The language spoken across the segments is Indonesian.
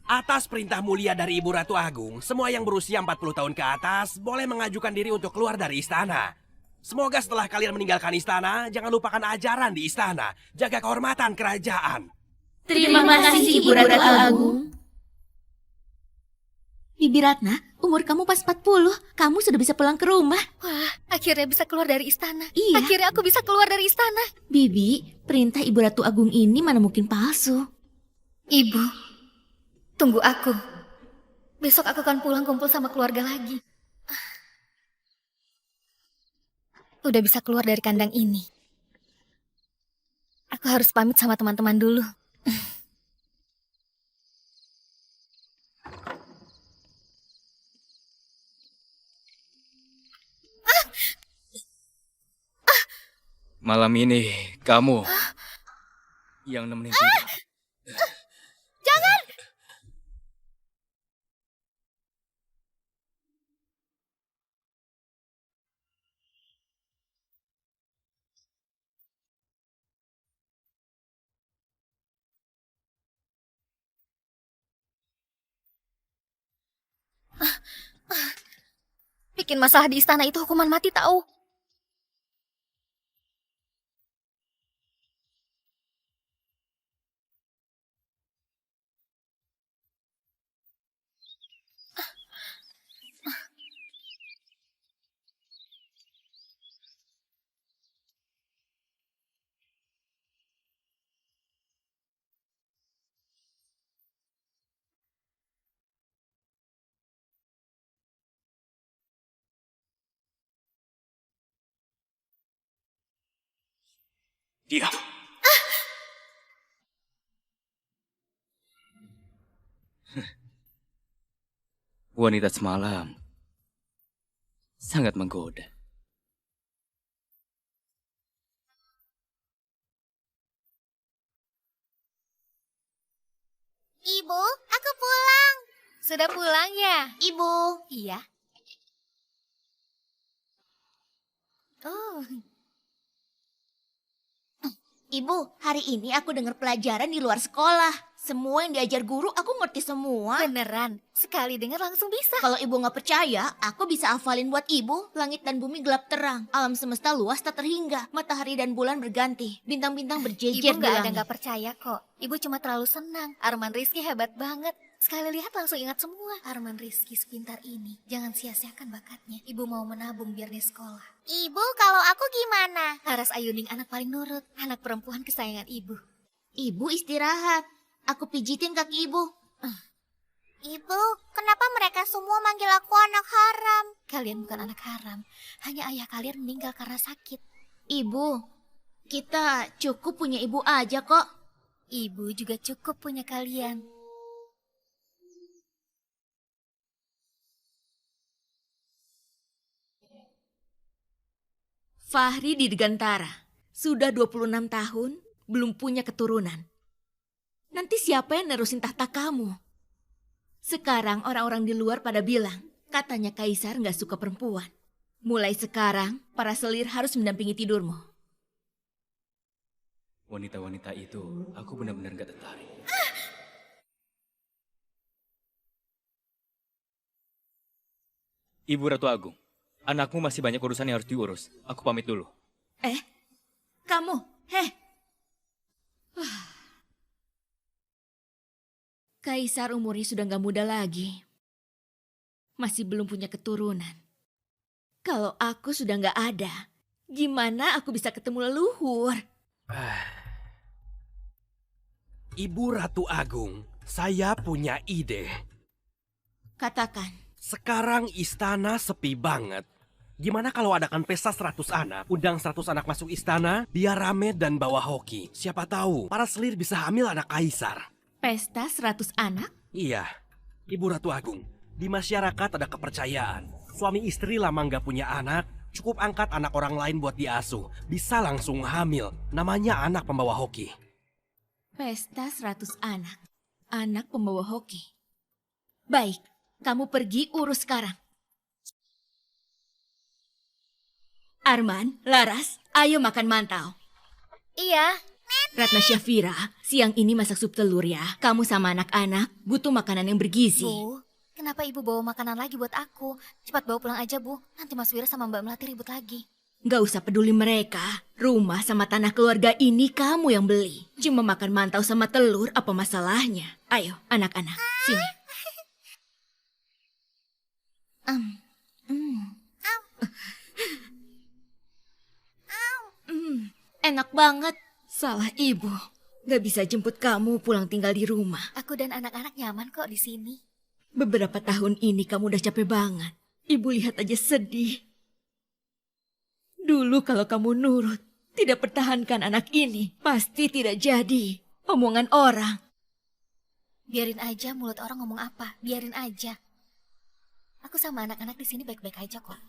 Atas perintah mulia dari Ibu Ratu Agung, semua yang berusia 40 tahun ke atas boleh mengajukan diri untuk keluar dari istana. Semoga setelah kalian meninggalkan istana, jangan lupakan ajaran di istana. Jaga kehormatan kerajaan. Terima kasih, Ibu Ratu Agung. Bibi Ratna, umur kamu pas 40. Kamu sudah bisa pulang ke rumah. Wah, akhirnya bisa keluar dari istana. Iya. Akhirnya aku bisa keluar dari istana. Bibi, perintah Ibu Ratu Agung ini mana mungkin palsu. Ibu, tunggu aku. Besok aku akan pulang kumpul sama keluarga lagi. Udah bisa keluar dari kandang ini. Aku harus pamit sama teman-teman dulu. Malam ini kamu yang nemenin kita. Jangan! Bikin masalah di istana itu hukuman mati tahu. Diam. Wanita semalam sangat menggoda. Ibu, aku pulang. Sudah pulang ya? Ibu. Iya. Oh, Ibu, hari ini aku dengar pelajaran di luar sekolah. Semua yang diajar guru aku ngerti semua. beneran. Sekali dengar langsung bisa. Kalau ibu nggak percaya, aku bisa hafalin buat ibu. Langit dan bumi gelap terang. Alam semesta luas tak terhingga. Matahari dan bulan berganti. Bintang-bintang berjejer Ibu di nggak ada langit. nggak percaya kok. Ibu cuma terlalu senang. Arman Rizky hebat banget. Sekali lihat langsung ingat semua. Arman Rizky sepintar ini. Jangan sia-siakan bakatnya. Ibu mau menabung biar dia sekolah. Ibu, kalau aku gimana? Laras Ayuning anak paling nurut. Anak perempuan kesayangan ibu. Ibu istirahat. Aku pijitin kaki ibu. Ibu, kenapa mereka semua manggil aku anak haram? Kalian bukan anak haram. Hanya ayah kalian meninggal karena sakit. Ibu, kita cukup punya ibu aja kok. Ibu juga cukup punya kalian. Fahri di Digantara. Sudah 26 tahun, belum punya keturunan. Nanti siapa yang nerusin tahta kamu? Sekarang orang-orang di luar pada bilang, katanya Kaisar nggak suka perempuan. Mulai sekarang, para selir harus mendampingi tidurmu. Wanita-wanita itu aku benar-benar gak tertarik. Ibu Ratu Agung, anakmu masih banyak urusan yang harus diurus. Aku pamit dulu. Kamu, Kaisar umurnya sudah nggak muda lagi. Masih belum punya keturunan. Kalau aku sudah nggak ada, gimana aku bisa ketemu leluhur? Ibu Ratu Agung, saya punya ide. Katakan. Sekarang istana sepi banget. Gimana kalau adakan pesta 100 anak, undang 100 anak masuk istana, biar rame dan bawa hoki. Siapa tahu, para selir bisa hamil anak kaisar. Pesta 100 anak? Iya, Ibu Ratu Agung, di masyarakat ada kepercayaan. Suami istri lama nggak punya anak, cukup angkat anak orang lain buat diasuh. Bisa langsung hamil, namanya anak pembawa hoki. Pesta 100 anak. Anak pembawa hoki. Baik, kamu pergi urus sekarang. Arman, Laras, ayo makan mantau. Iya. Ratna Syafira, siang ini masak sup telur ya. Kamu sama anak-anak butuh makanan yang bergizi. Bu, kenapa ibu bawa makanan lagi buat aku? Cepat bawa pulang aja, Bu. Nanti Mas Wira sama Mbak Melati ribut lagi. Gak usah peduli mereka. Rumah sama tanah keluarga ini kamu yang beli. Cuma makan mantau sama telur, apa masalahnya? Ayo, anak-anak, sini. Enak banget. Salah ibu. Gak bisa jemput kamu pulang tinggal di rumah. Aku dan anak-anak nyaman kok di sini. Beberapa tahun ini kamu udah capek banget. Ibu lihat aja sedih. Dulu kalau kamu nurut, tidak pertahankan anak ini, pasti tidak jadi. Omongan orang. Biarin aja mulut orang ngomong apa, biarin aja. Aku sama anak-anak di sini baik-baik aja kok.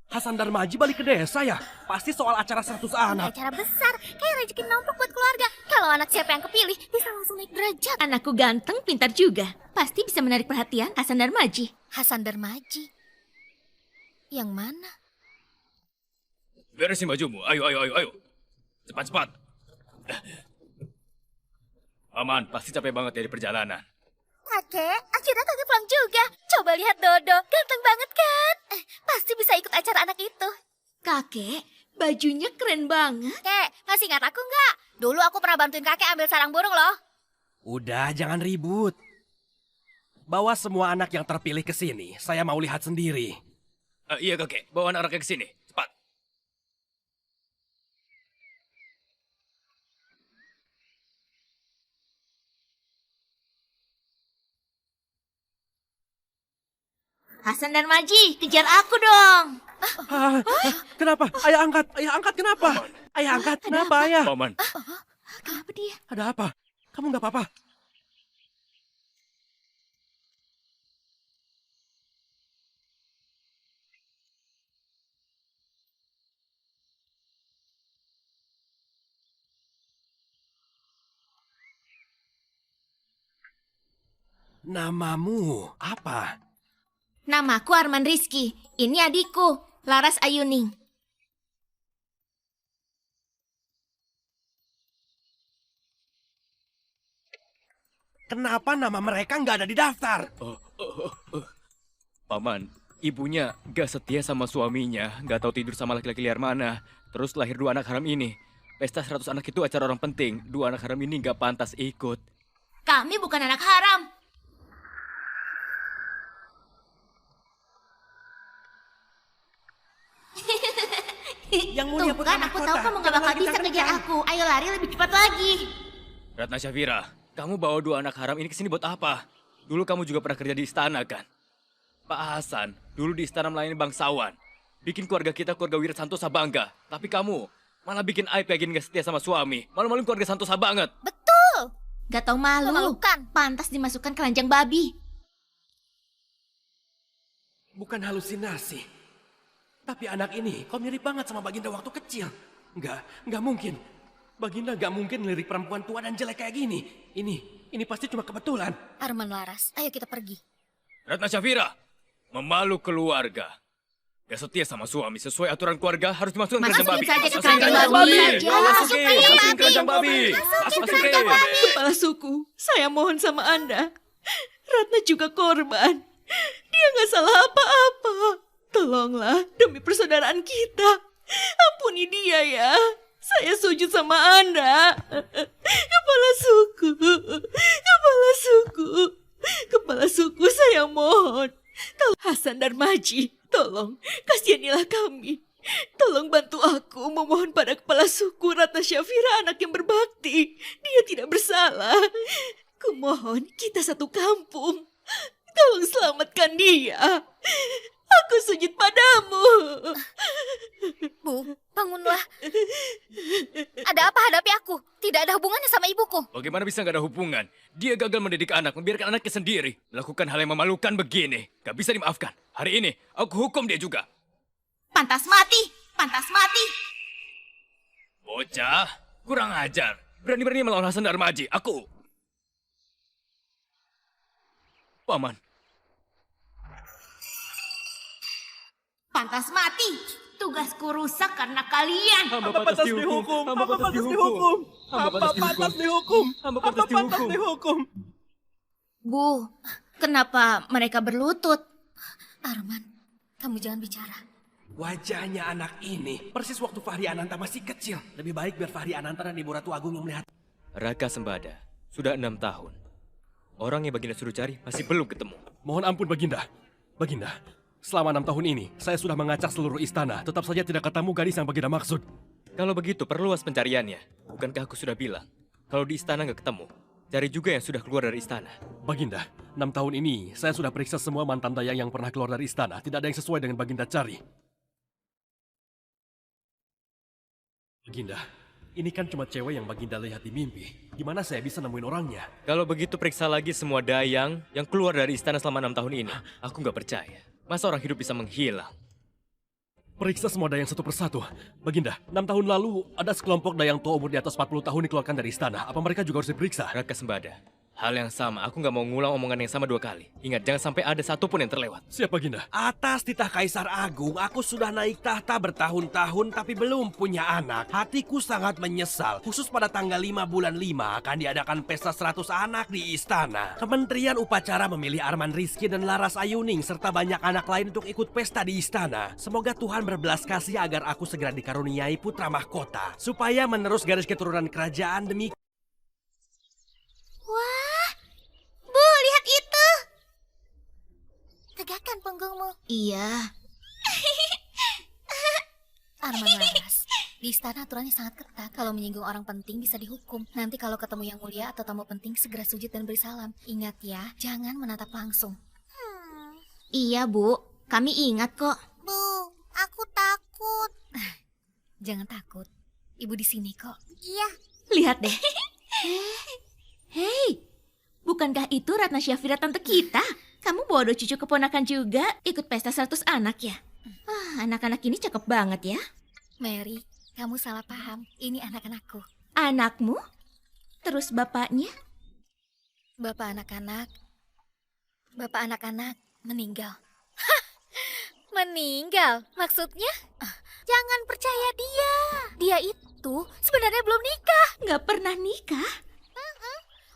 Hasan Darmaji balik ke desa ya? Pasti soal acara 100 Ini anak. acara besar, kayak rezeki numpuk buat keluarga. Kalau anak siapa yang kepilih, bisa langsung naik derajat. Anakku ganteng, pintar juga. Pasti bisa menarik perhatian Hasan Darmaji. Hasan Darmaji. Yang mana? Beresin bajumu. Ayo. Cepat. Paman, pasti capek banget ya di perjalanan. Kakek, akhirnya kakek pulang juga. Coba lihat Dodo, ganteng banget kan? Pasti bisa ikut acara anak itu. Kakek, bajunya keren banget. Kek, masih ingat aku nggak? Dulu aku pernah bantuin kakek ambil sarang burung loh. Udah, jangan ribut. Bawa semua anak yang terpilih ke sini. Saya mau lihat sendiri. Iya kakek, bawa anak-anaknya ke sini. Cepat. Hasan Darmaji, kejar aku dong. Kenapa? Ayah angkat kenapa? Ayah angkat, kenapa ayah? Paman, Kenapa dia? Ada apa? Kamu nggak apa-apa? Namamu apa? Namaku Arman Rizky. Ini adikku, Laras Ayuning. Kenapa nama mereka nggak ada di daftar? paman, ibunya gak setia sama suaminya, gak tahu tidur sama laki-laki liar mana. Terus lahir 2 anak haram ini. Pesta 100 anak itu acara orang penting. 2 anak haram ini gak pantas ikut. Kami bukan anak haram. Yang mulia Tuh putra kan, aku mahkota. tahu kamu gak Jangan bakal lagi bisa kencang-kencang. ngejar aku. Ayo lari lebih cepat lagi. Ratna Syafira, kamu bawa 2 anak haram ini ke sini buat apa? Dulu kamu juga pernah kerja di istana kan? Pak Hasan, dulu di istana melayani bangsawan. Bikin keluarga kita keluarga Wira Santosa bangga. Tapi kamu malah bikin aib kayak gini gak setia sama suami. Malu-maluin keluarga Santosa banget. Betul. Gak tau malu. Memalukan. Pantas dimasukkan ke ranjang babi. Bukan halusinasi. Tapi anak ini kok mirip banget sama Baginda waktu kecil. Nggak mungkin. Baginda nggak mungkin lirik perempuan tua dan jelek kayak gini. Ini pasti cuma kebetulan. Arman Laras, ayo kita pergi. Ratna Syafira, memalu keluarga. Gak setia sama suami, sesuai aturan keluarga harus dimasukkan ke kerajaan babi. Masukin saja ke Masukin kerajaan babi. babi. Masukin, Masukin masukin kerajaan babi. Masukin. Kepala suku, saya mohon sama Anda. Ratna juga korban. Dia nggak salah apa-apa. Tolonglah demi persaudaraan kita. Ampuni dia ya. Saya sujud sama Anda. Kepala suku. Kepala suku saya mohon. Hasan Darmaji, tolong kasihanilah kami. Tolong bantu aku memohon pada kepala suku Ratna Syafira, anak yang berbakti. Dia tidak bersalah. Kumohon kita satu kampung. Tolong selamatkan dia. Aku sujud padamu. Bu, bangunlah. Ada apa hadapi aku? Tidak ada hubungannya sama ibuku. Bagaimana bisa gak ada hubungan? Dia gagal mendidik anak, membiarkan anaknya sendiri. Melakukan hal yang memalukan begini. Gak bisa dimaafkan. Hari ini, aku hukum dia juga. Pantas mati. Pantas mati. Bocah, kurang ajar. Berani-berani melawan Hasan Darmaji. Aku. Paman, Pantas mati. Tugasku rusak karena kalian. Hamba pantas dihukum. Hamba pantas dihukum. Hamba pantas dihukum. Hamba pantas dihukum. Bu, kenapa mereka berlutut? Arman, kamu jangan bicara. Wajahnya anak ini persis waktu Fahri Ananta masih kecil. Lebih baik biar Fahri Ananta dan Ibu Ratu Agung yang melihat. Raka Sembada, sudah 6 tahun. Orang yang Baginda suruh cari masih belum ketemu. Mohon ampun Baginda. Baginda, selama 6 tahun ini saya sudah mengacak seluruh istana. Tetap saja tidak ketemu gadis yang Baginda maksud. Kalau begitu, perluas pencariannya. Bukankah aku sudah bilang, kalau di istana nggak ketemu, cari juga yang sudah keluar dari istana. Baginda, 6 tahun ini saya sudah periksa semua mantan dayang yang pernah keluar dari istana. Tidak ada yang sesuai dengan Baginda cari. Baginda, ini kan cuma cewek yang Baginda lihat di mimpi. Gimana saya bisa nemuin orangnya? Kalau begitu, periksa lagi semua dayang yang keluar dari istana selama 6 tahun ini. Aku nggak percaya. Masa orang hidup bisa menghilang? Periksa semua dayang satu persatu. Baginda, 6 tahun lalu ada sekelompok dayang tua umur di atas 40 tahun dikeluarkan dari istana. Apa mereka juga harus diperiksa? Raka Sembada, hal yang sama. Aku nggak mau ngulang omongan yang sama 2 kali. Ingat, jangan sampai ada satupun yang terlewat. Siap Baginda. Atas titah Kaisar Agung, aku sudah naik tahta bertahun-tahun tapi belum punya anak. Hatiku sangat menyesal. Khusus pada tanggal 5 bulan 5 akan diadakan pesta 100 anak di istana. Kementerian Upacara memilih Arman Rizky dan Laras Ayuning serta banyak anak lain untuk ikut pesta di istana. Semoga Tuhan berbelas kasih agar aku segera dikaruniai putra mahkota. Supaya menerus garis keturunan kerajaan demi... Wah, Bu, lihat itu. Tegakkan punggungmu. Iya, Arman Laras, di istana aturannya sangat ketat. Kalau menyinggung orang penting bisa dihukum. Nanti kalau ketemu yang mulia atau tamu penting segera sujud dan beri salam. Ingat ya, jangan menatap langsung. iya Bu. Kami ingat kok. Bu, aku takut. Jangan takut. Ibu di sini kok. Iya. Lihat deh. Hei, bukankah itu Ratna Syafira tante kita? Kamu bawa 2 cucu keponakan juga ikut pesta 100 anak ya? Anak-anak ini cakep banget ya. Mary, kamu salah paham. Ini anak-anakku. Anakmu? Terus bapaknya? Bapak anak-anak meninggal. Hah, meninggal? Maksudnya? Jangan percaya dia. Dia itu sebenarnya belum nikah. Nggak pernah nikah?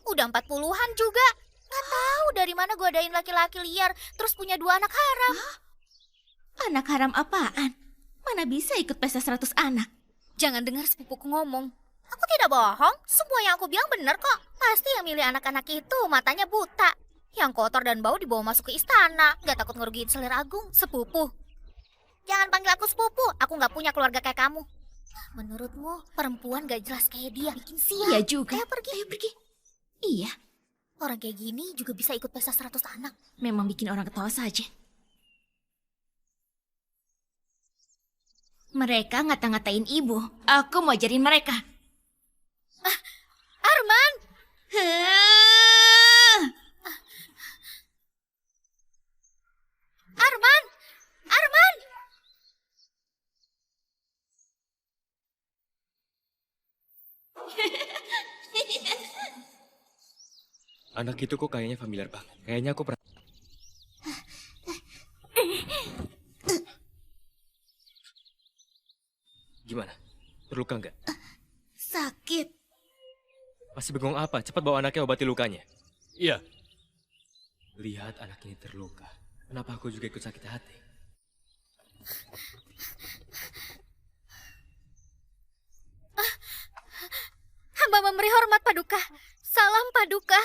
Udah 40-an juga. Nggak tahu dari mana godain laki-laki liar terus punya 2 anak haram. Anak haram apaan? Mana bisa ikut pesta 100 anak? Jangan dengar sepupuku ngomong. Aku tidak bohong. Semua yang aku bilang benar kok. Pasti yang milih anak-anak itu matanya buta. Yang kotor dan bau dibawa masuk ke istana. Nggak takut ngerugiin selera Agung. Sepupu. Jangan panggil aku sepupu. Aku nggak punya keluarga kayak kamu. Menurutmu perempuan gak jelas kayak dia bikin sial? Iya juga. Ayo pergi. Iya, Orang kayak gini juga bisa ikut pesta 100 anak. memang bikin orang ketawa saja. Mereka ngata-ngatain ibu. Aku mau ajarin mereka. Arman! Arman! Arman! Anak itu kok kayaknya familiar banget. Kayaknya aku pernah... Gimana? Terluka nggak? Sakit. Masih bengong apa? Cepat bawa anaknya obati lukanya. Iya. Lihat anak ini terluka. Kenapa aku juga ikut sakit hati? Hamba memberi hormat Paduka. Salam Paduka.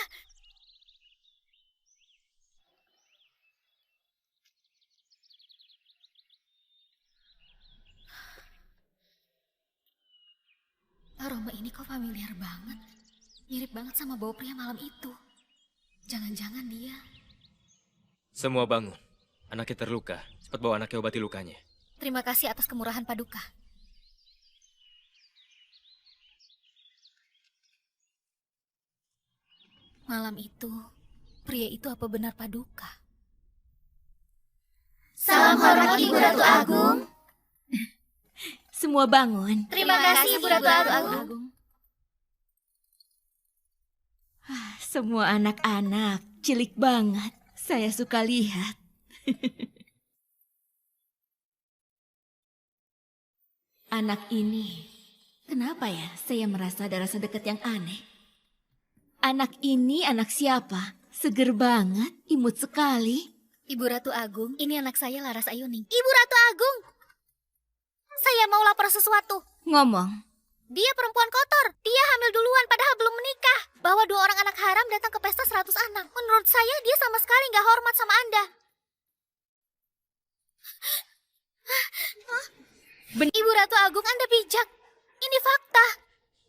Aroma ini kok familiar banget. Mirip banget sama bau pria malam itu. Jangan-jangan dia. Semua bangun. Anaknya terluka. Cepat bawa anaknya obati lukanya. Terima kasih atas kemurahan Paduka. Malam itu, pria itu apa benar Paduka? Salam hormat Ibu Ratu Agung. Semua bangun. Terima kasih Ibu Ratu Agung. Semua anak-anak cilik banget. Saya suka lihat. Anak ini, kenapa ya saya merasa ada rasa dekat yang aneh? Anak ini anak siapa? Seger banget, imut sekali. Ibu Ratu Agung, ini anak saya Laras Ayuning. Ibu Ratu Agung, saya mau lapor sesuatu. Ngomong, Dia perempuan kotor. Dia hamil duluan padahal belum menikah. Bawa 2 orang anak haram datang ke pesta 100 anak. Menurut saya dia sama sekali nggak hormat sama Anda. Ibu Ratu Agung, Anda bijak. Ini fakta.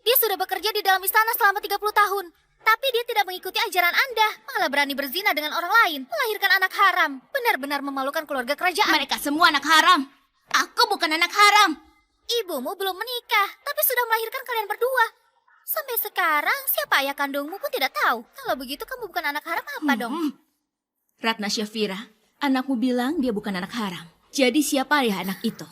Dia sudah bekerja di dalam istana selama 30 tahun. Tapi dia tidak mengikuti ajaran Anda. Malah berani berzina dengan orang lain. Melahirkan anak haram. Benar-benar memalukan keluarga kerajaan. mereka semua anak haram. Aku bukan anak haram. Ibumu belum menikah, tapi sudah melahirkan kalian berdua. Sampai sekarang, siapa ayah kandungmu pun tidak tahu. Kalau begitu kamu bukan anak haram apa dong? Ratna Syafira, anakmu bilang dia bukan anak haram. Jadi siapa ayah anak itu?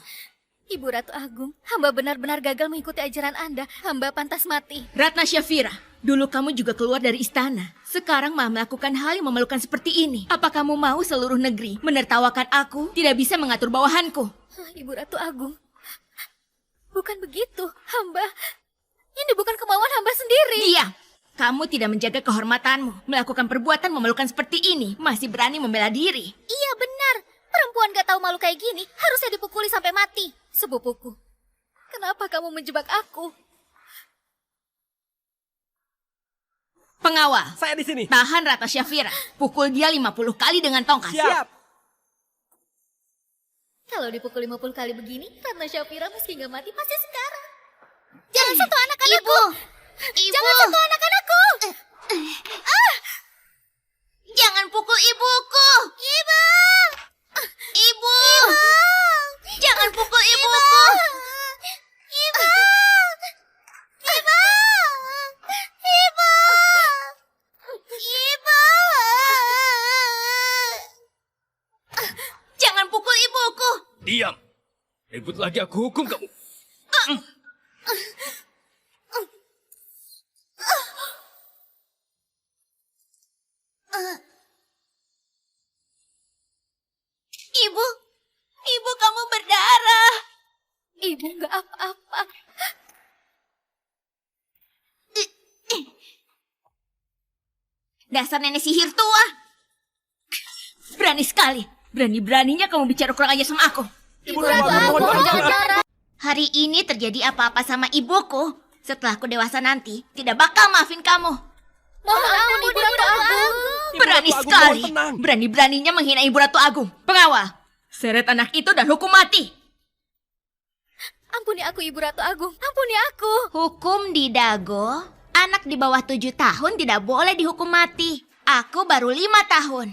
Ibu Ratu Agung, hamba benar-benar gagal mengikuti ajaran Anda. Hamba pantas mati. Ratna Syafira, dulu kamu juga keluar dari istana. Sekarang malah melakukan hal yang memalukan seperti ini. Apa kamu mau seluruh negeri menertawakan aku tidak bisa mengatur bawahanku? Ibu Ratu Agung, bukan begitu. Ini bukan kemauan hamba sendiri. Diam! Kamu tidak menjaga kehormatanmu. Melakukan perbuatan memalukan seperti ini. Masih berani membela diri. Iya benar. Perempuan gak tahu malu kayak gini harusnya dipukuli sampai mati. Sepupuku, kenapa kamu menjebak aku? Pengawal, Saya di sini. tahan Ratna Syafira. Pukul dia 50 kali dengan tongkat. Siap. Kalau dipukul 50 kali begini, Ratna Syafira meski gak mati pasti sekarang. Jangan sentuh anak-anakku. Jangan sentuh anak-anakku. Jangan pukul ibuku. Ibu. Ibu. Jangan pukul ibuku. Ibu. Ibu. Ibu. Ibu. Jangan pukul ibuku. Diam. Ribut lagi aku hukum kamu. Ibu. Ibu kamu berdarah. Ibu nggak apa-apa. Dasar nenek sihir tua. Berani sekali. Berani-beraninya kamu bicara kurang aja sama aku. Ibu Ratu Agung, jangan marah. Hari ini terjadi apa-apa sama ibuku. Setelah aku dewasa nanti, tidak bakal maafin kamu. Mohon ampun Ibu Ratu Agung. Ibu Berani Ratu Agung, sekali. mohon tenang. Berani-beraninya menghina Ibu Ratu Agung. Pengawal, seret anak itu dan hukum mati. Ampuni aku Ibu Ratu Agung. Ampuni aku. Hukum di Dago, anak di bawah 7 tahun tidak boleh dihukum mati. Aku baru 5 tahun.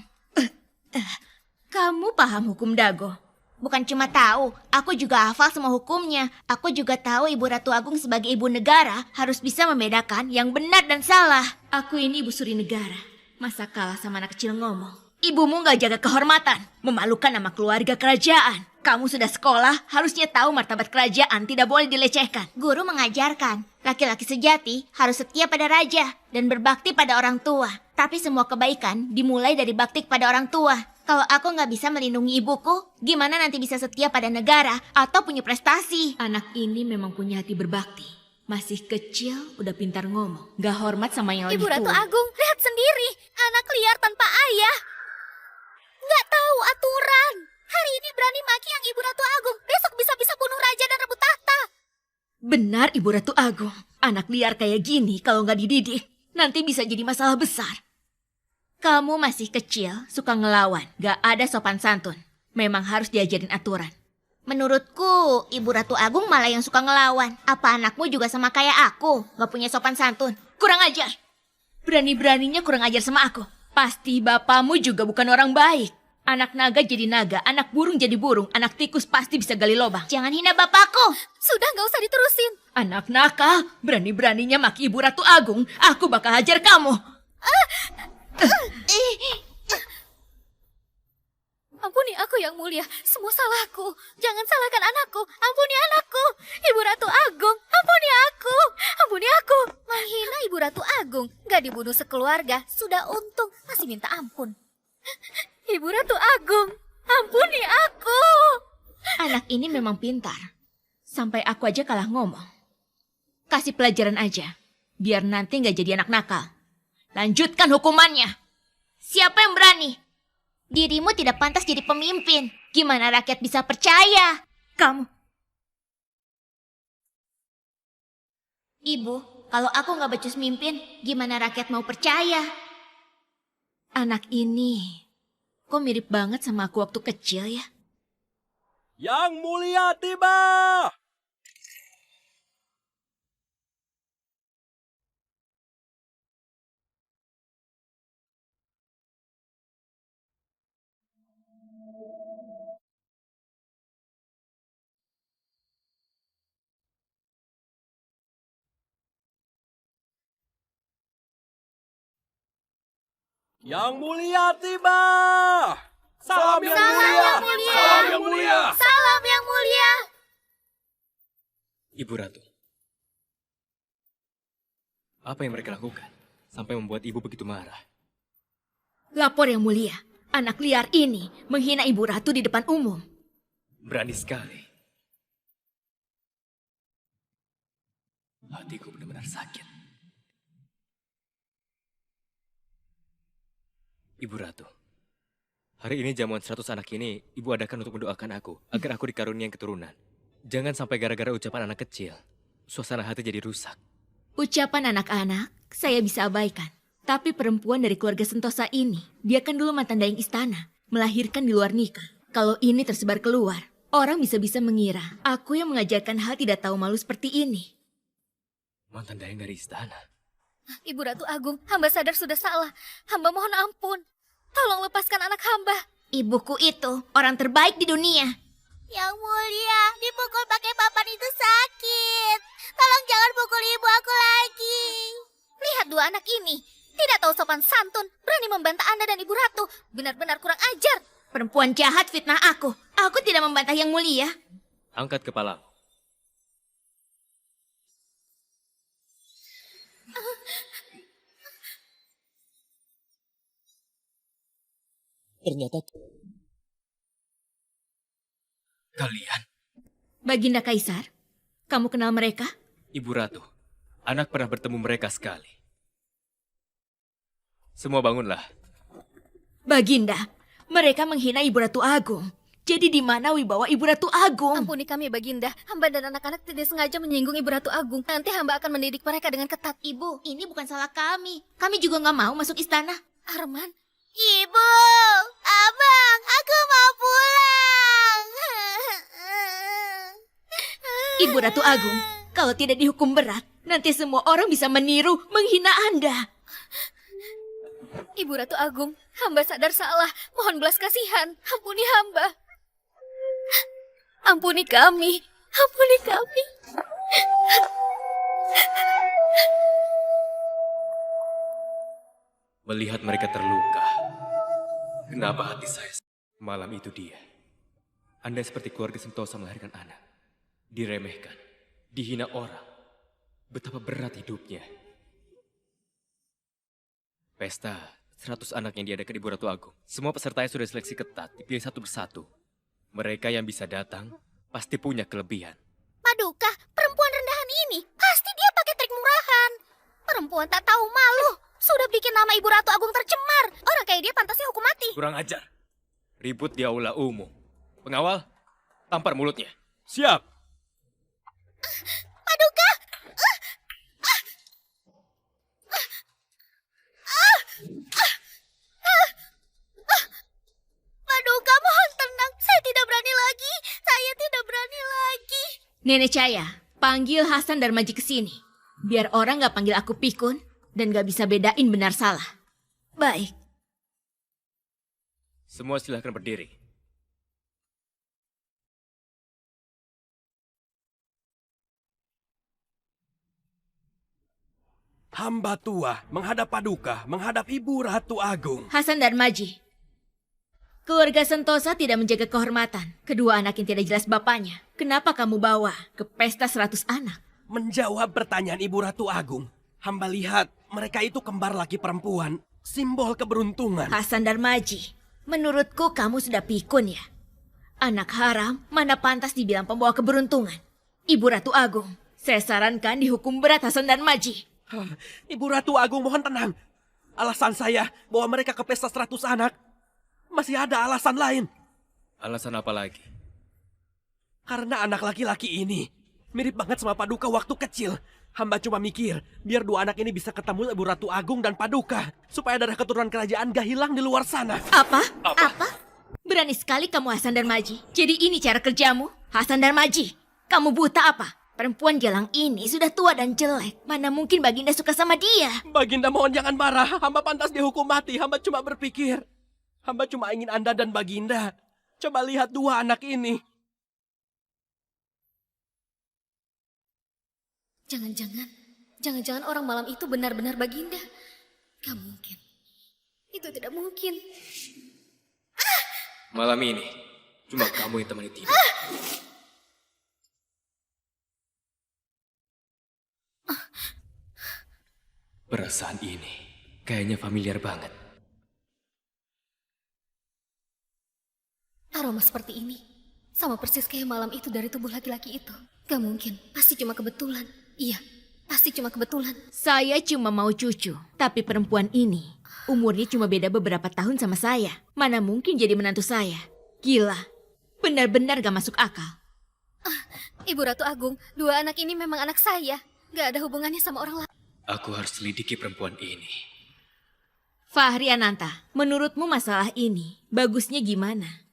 Kamu paham hukum Dago? Bukan cuma tahu, aku juga hafal semua hukumnya. Aku juga tahu Ibu Ratu Agung sebagai ibu negara harus bisa membedakan yang benar dan salah. Aku ini ibu suri negara. Masa kalah sama anak kecil ngomong? Ibumu gak jaga kehormatan, memalukan nama keluarga kerajaan. Kamu sudah sekolah, harusnya tahu martabat kerajaan tidak boleh dilecehkan. Guru mengajarkan, laki-laki sejati harus setia pada raja dan berbakti pada orang tua. Tapi semua kebaikan dimulai dari bakti pada orang tua. Kalau aku nggak bisa melindungi ibuku, gimana nanti bisa setia pada negara atau punya prestasi? Anak ini memang punya hati berbakti. Masih kecil, udah pintar ngomong. Gak hormat sama yang Ibu lebih Ratu tua. Agung, lihat sendiri. Anak liar tanpa ayah. Nggak tahu aturan. Hari ini berani maki yang Ibu Ratu Agung. Besok bisa-bisa bunuh raja dan rebut tahta. Benar Ibu Ratu Agung. Anak liar kayak gini kalau nggak dididik, nanti bisa jadi masalah besar. Kamu masih kecil, suka ngelawan, gak ada sopan santun. Memang harus diajarin aturan. Menurutku, Ibu Ratu Agung malah yang suka ngelawan. Apa anakmu juga sama kayak aku, gak punya sopan santun? Kurang ajar. Berani-beraninya kurang ajar sama aku. Pasti bapakmu juga bukan orang baik. Anak naga jadi naga, anak burung jadi burung, anak tikus pasti bisa gali lubang. Jangan hina bapakku. Sudah nggak usah diterusin. Anak nakal, berani-beraninya maki Ibu Ratu Agung. Aku bakal hajar kamu. Ampuni aku yang mulia. Semua salahku. Jangan salahkan anakku. Ampuni anakku. Ibu Ratu Agung. Ampuni aku. Ampuni aku. Menghina Ibu Ratu Agung. Gak dibunuh sekeluarga. Sudah untung. Masih minta ampun. Ibu Ratu Agung. Ampuni aku. Anak ini memang pintar. Sampai aku aja kalah ngomong. Kasih pelajaran aja, biar nanti nggak jadi anak nakal. Lanjutkan hukumannya. Siapa yang berani? Dirimu tidak pantas jadi pemimpin. Gimana rakyat bisa percaya? Kamu, Ibu, kalau aku nggak becus mimpin, gimana rakyat mau percaya? anak ini, kok mirip banget sama aku waktu kecil ya? Yang mulia tiba! Yang mulia tiba! Salam yang mulia! Salam yang mulia! Salam yang mulia. Ibu Ratu. Apa yang mereka lakukan sampai membuat ibu begitu marah? Lapor yang mulia, anak liar ini menghina ibu ratu di depan umum. Berani sekali. Hatiku benar-benar sakit. Ibu Ratu, hari ini jamuan 100 anak ini ibu adakan untuk mendoakan aku agar aku dikaruniai keturunan. Jangan sampai gara-gara ucapan anak kecil, suasana hati jadi rusak. Ucapan anak-anak, saya bisa abaikan. Tapi perempuan dari keluarga Sentosa ini, dia kan dulu mantan dayang istana, melahirkan di luar nikah. Kalau ini tersebar keluar, orang bisa-bisa mengira aku yang mengajarkan hal tidak tahu malu seperti ini. Mantan dayang dari istana. Ibu Ratu Agung, hamba sadar sudah salah. Hamba mohon ampun. Tolong lepaskan anak hamba. Ibuku itu orang terbaik di dunia. Yang mulia, dipukul pakai papan itu sakit. Tolong jangan pukul ibu aku lagi. Lihat dua anak ini. Tidak tahu sopan santun, berani membantah Anda dan Ibu Ratu. Benar-benar kurang ajar. Perempuan jahat fitnah aku. Aku tidak membantah yang mulia. Angkat kepalamu. Ternyata kalian, Baginda Kaisar, kamu kenal mereka? Ibu Ratu, anak pernah bertemu mereka sekali. Semua bangunlah. Baginda, mereka menghina Ibu Ratu Agung. Jadi di mana wibawa Ibu Ratu Agung? Ampuni kami, Baginda. Hamba dan anak-anak tidak sengaja menyinggung Ibu Ratu Agung. Nanti hamba akan mendidik mereka dengan ketat. Ibu, ini bukan salah kami. Kami juga nggak mau masuk istana. Arman. Ibu, abang, aku mau pulang. Ibu Ratu Agung, kalau tidak dihukum berat, nanti semua orang bisa meniru, menghina Anda. Ibu Ratu Agung, hamba sadar salah. Mohon belas kasihan. Ampuni hamba. Ampuni kami. Ampuni kami. Melihat mereka terluka, kenapa hati saya malam itu dia? Anda seperti keluarga Sentosa melahirkan anak, diremehkan, dihina orang. Betapa berat hidupnya. Pesta 100 anak yang diadakan Ibu Ratu Agung. Semua pesertanya sudah seleksi ketat, dipilih satu persatu. Mereka yang bisa datang pasti punya kelebihan. Paduka, perempuan rendahan ini pasti dia pakai trik murahan. Perempuan tak tahu malu. Sudah bikin nama Ibu Ratu Agung tercemar. Orang kayak dia pantasnya hukum mati. Kurang ajar. Ribut di aula umum. Pengawal, tampar mulutnya. Siap! Paduka! Paduka, mohon tenang. Saya tidak berani lagi. Saya tidak berani lagi. Nenek Caya, panggil Hasan Darmaji ke sini. Biar orang nggak panggil aku pikun dan nggak bisa bedain benar salah. Baik. Semua silahkan berdiri. Hamba tua menghadap Paduka, menghadap Ibu Ratu Agung. Hasan Darmaji. Keluarga Sentosa tidak menjaga kehormatan kedua anak yang tidak jelas bapaknya. Kenapa kamu bawa ke pesta 100 anak? Menjawab pertanyaan Ibu Ratu Agung, hamba lihat mereka itu kembar laki perempuan, simbol keberuntungan. Hasan Darmaji, menurutku kamu sudah pikun ya. Anak haram mana pantas dibilang pembawa keberuntungan. Ibu Ratu Agung, saya sarankan dihukum berat Hasan dan Maji. Ibu Ratu Agung, mohon tenang. Alasan saya bawa mereka ke pesta 100 anak, masih ada alasan lain. Alasan apa lagi? Karena anak laki-laki ini mirip banget sama Paduka waktu kecil. Hamba cuma mikir, biar dua anak ini bisa ketemu Ibu Ratu Agung dan Paduka, supaya darah keturunan kerajaan gak hilang di luar sana. Apa? Berani sekali kamu Hasan dan Maji. Jadi ini cara kerjamu? Hasan dan Maji, kamu buta apa? Perempuan jalang ini sudah tua dan jelek. Mana mungkin Baginda suka sama dia? Baginda mohon jangan marah, hamba pantas dihukum mati. Hamba cuma berpikir, hamba cuma ingin Anda dan Baginda. Coba lihat dua anak ini. Jangan-jangan orang malam itu benar-benar Baginda. Gak mungkin. Itu tidak mungkin. Malam ini, cuma kamu yang temani tidur. Perasaan ini kayaknya familiar banget. Aroma seperti ini. Sama persis kayak malam itu dari tubuh laki-laki itu. Gak mungkin. Pasti cuma kebetulan. Iya, pasti cuma kebetulan. Saya cuma mau cucu, tapi perempuan ini umurnya cuma beda beberapa tahun sama saya. Mana mungkin jadi menantu saya? Gila, benar-benar gak masuk akal. Ibu Ratu Agung, dua anak ini memang anak saya. Gak ada hubungannya sama orang lain. Aku harus selidiki perempuan ini. Fahri Ananta, menurutmu masalah ini bagusnya gimana?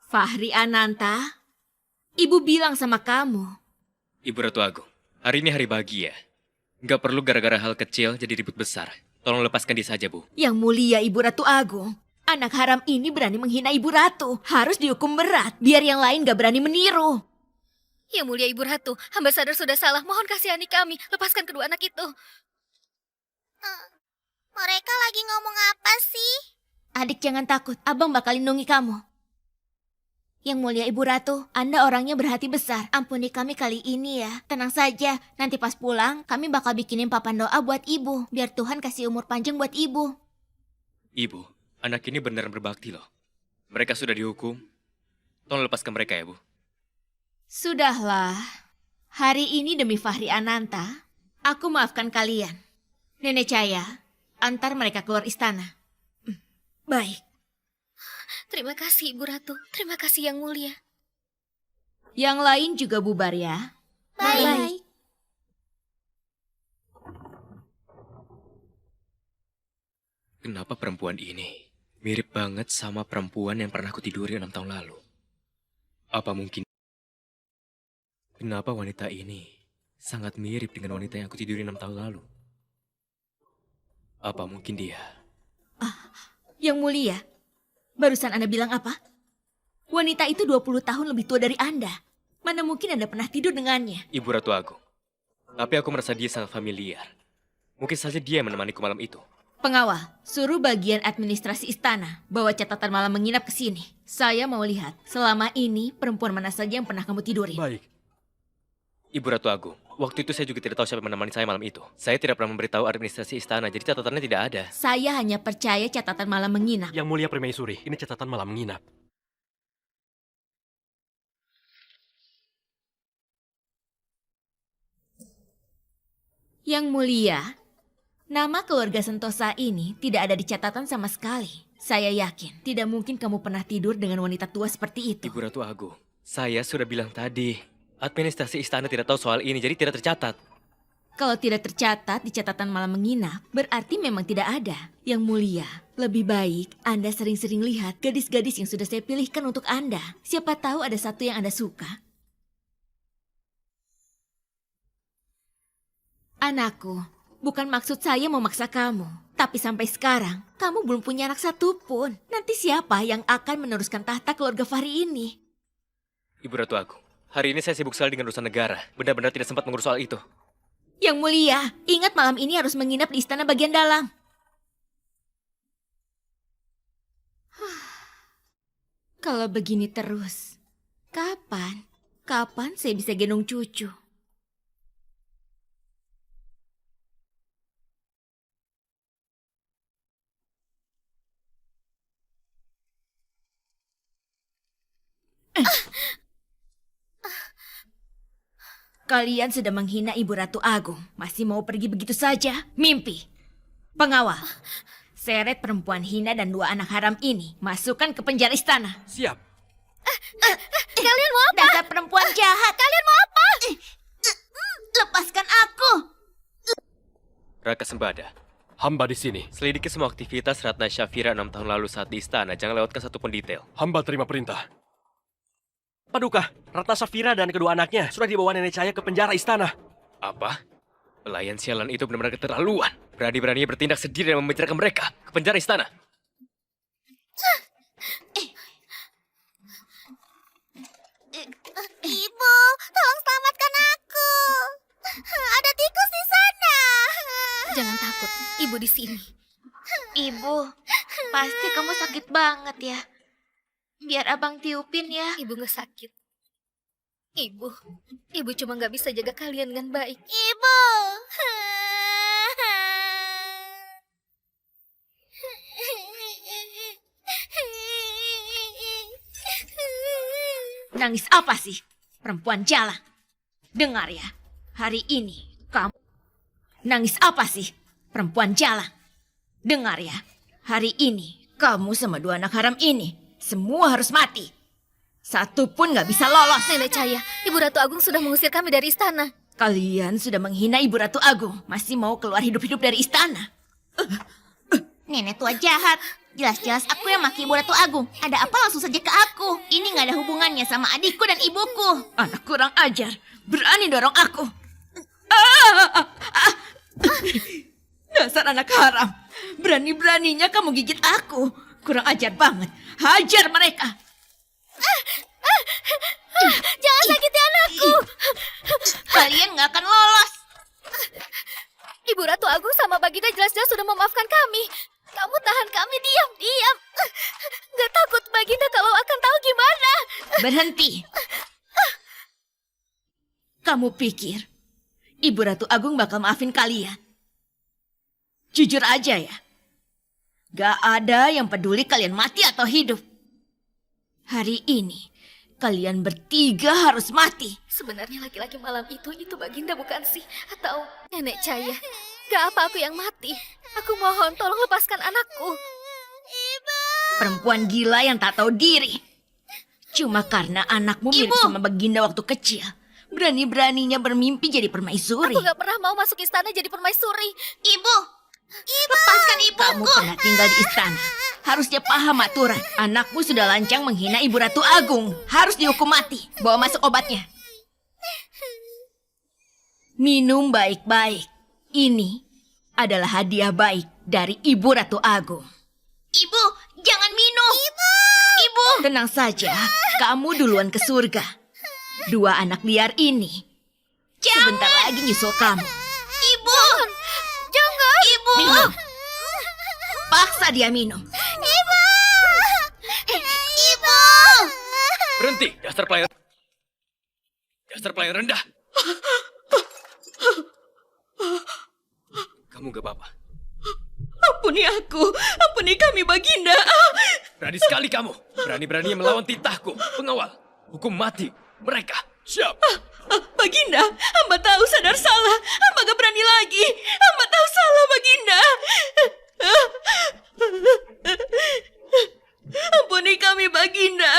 Fahri Ananta, ibu bilang sama kamu. Ibu Ratu Agung, hari ini hari bahagia. Nggak perlu gara-gara hal kecil jadi ribut besar. Tolong lepaskan dia saja, Bu. Yang mulia Ibu Ratu Agung, anak haram ini berani menghina Ibu Ratu. Harus dihukum berat, biar yang lain gak berani meniru. Yang mulia Ibu Ratu, hamba sadar sudah salah. Mohon kasihani kami. Lepaskan kedua anak itu. Mereka lagi ngomong apa sih? Adik jangan takut, abang bakal lindungi kamu. Yang mulia Ibu Ratu, Anda orangnya berhati besar. Ampuni kami kali ini ya. Tenang saja, nanti pas pulang kami bakal bikinin papan doa buat ibu. Biar Tuhan kasih umur panjang buat ibu. Ibu, anak ini benar berbakti loh. Mereka sudah dihukum. Tolong lepaskan mereka ya, Bu. Sudahlah, hari ini demi Fahri Ananta, aku maafkan kalian. Nenek Caya, antar mereka keluar istana. Baik. Terima kasih Ibu Ratu. Terima kasih Yang Mulia. Yang lain juga bubar ya. Baik. Kenapa perempuan ini mirip banget sama perempuan yang pernah aku tiduri 6 tahun lalu? Apa mungkin... Kenapa wanita ini sangat mirip dengan wanita yang aku tiduri 6 tahun lalu? Apa mungkin dia? Yang Mulia, barusan Anda bilang apa? Wanita itu 20 tahun lebih tua dari Anda. Mana mungkin Anda pernah tidur dengannya? Ibu Ratu Agung. Tapi aku merasa dia sangat familiar. Mungkin saja dia yang menemaniku malam itu. Pengawal, suruh bagian administrasi istana bawa catatan malam menginap ke sini. Saya mau lihat selama ini perempuan mana saja yang pernah kamu tidurin. Baik. Ibu Ratu Agung, waktu itu saya juga tidak tahu siapa yang menemani saya malam itu. Saya tidak pernah memberitahu administrasi istana, jadi catatannya tidak ada. Saya hanya percaya catatan malam menginap. Yang mulia Permaisuri, ini catatan malam menginap. Yang Mulia, nama keluarga Sentosa ini tidak ada di catatan sama sekali. Saya yakin tidak mungkin kamu pernah tidur dengan wanita tua seperti itu. Ibu Ratu Agung, saya sudah bilang tadi, administrasi istana tidak tahu soal ini, jadi tidak tercatat. Kalau tidak tercatat di catatan malam menginap, berarti memang tidak ada. Yang Mulia, lebih baik Anda sering-sering lihat gadis-gadis yang sudah saya pilihkan untuk Anda. Siapa tahu ada satu yang Anda suka. Anakku, bukan maksud saya memaksa kamu. Tapi sampai sekarang, kamu belum punya anak satupun. Nanti siapa yang akan meneruskan tahta keluarga Fahri ini? Ibu Ratu Agung, hari ini saya sibuk sekali dengan urusan negara. Benar-benar tidak sempat mengurus soal itu. Yang Mulia, ingat malam ini harus menginap di istana bagian dalam. Kalau begini terus, kapan saya bisa gendong cucu? Kalian sudah menghina Ibu Ratu Agung. Masih mau pergi begitu saja? Mimpi. Pengawal, seret perempuan hina dan 2 anak haram ini. Masukkan ke penjara istana. Siap. Kalian mau apa? Dasar perempuan jahat. Kalian mau apa? Lepaskan aku. Raka Sembada, Hamba di sini. selidiki semua aktivitas Ratna Syafira 6 tahun lalu saat di istana. Jangan lewatkan satupun detail. Hamba terima perintah. Paduka, Ratna Safira dan kedua anaknya sudah dibawa nenek Cahaya ke penjara istana. Apa? Pelayan sialan itu benar-benar keterlaluan. Berani-beraninya bertindak sendiri dan membicarakan mereka ke penjara istana. Ibu, tolong selamatkan aku. Ada tikus di sana. Jangan takut, ibu di sini. Ibu, pasti kamu sakit banget ya. Biar abang tiupin ya. Ibu gak sakit. Ibu cuma gak bisa jaga kalian dengan baik. Ibu. Nangis apa sih? Perempuan jalan. Dengar ya, hari ini kamu... Nangis apa sih? Perempuan jalan. Dengar ya, hari ini kamu sama 2 anak haram ini semua harus mati. Satu pun gak bisa lolos. Nenek Cahaya, Ibu Ratu Agung sudah mengusir kami dari istana. Kalian sudah menghina Ibu Ratu Agung. Masih mau keluar hidup-hidup dari istana? Nenek tua jahat. Jelas-jelas aku yang maki Ibu Ratu Agung. Ada apa langsung saja ke aku? Ini gak ada hubungannya sama adikku dan ibuku. Anak kurang ajar. Berani dorong aku. Dasar anak haram. Berani-beraninya kamu gigit aku. Kurang ajar banget. Hajar mereka. Jangan sakiti anakku. Kalian gak akan lolos. Ibu Ratu Agung sama Baginda jelas-jelas sudah memaafkan kami. Kamu tahan kami, diam. Gak takut Baginda kalau akan tahu gimana. Berhenti. Kamu pikir Ibu Ratu Agung bakal maafin kalian? Jujur aja ya. Gak ada yang peduli kalian mati atau hidup. Hari ini kalian bertiga harus mati. Sebenarnya laki-laki malam itu Baginda bukan sih? Atau Nenek Cahaya? Gak apa aku yang mati. Aku mohon tolong lepaskan anakku. Ibu. Perempuan gila yang tak tahu diri. Cuma karena anakmu mirip sama Baginda waktu kecil. Berani-beraninya bermimpi jadi permaisuri. Aku gak pernah mau masuk istana jadi permaisuri. Ibu! Lepaskan ibuku! Kamu pernah tinggal di istana. Harusnya paham aturan. Anakmu sudah lancang menghina Ibu Ratu Agung. Harus dihukum mati. Bawa masuk obatnya. Minum baik-baik. Ini adalah hadiah baik dari Ibu Ratu Agung. Ibu, jangan minum. Ibu! Tenang saja, kamu duluan ke surga. 2 anak liar ini sebentar lagi nyusul kamu. Ibu! Jangan. Ibu! Minum. Paksa dia minum. Ibu. Ibu. Berhenti, dasar pelayan. Dasar pelayan rendah. Kamu gak apa-apa. Ampuni aku. Ampuni kami, Baginda. Berani sekali kamu. Berani-beraninya melawan titahku. Pengawal, hukum mati mereka. Siap. Baginda, hamba tahu sadar salah. Hamba gak berani lagi. Hamba tahu salah, Baginda. Ampuni kami, Baginda.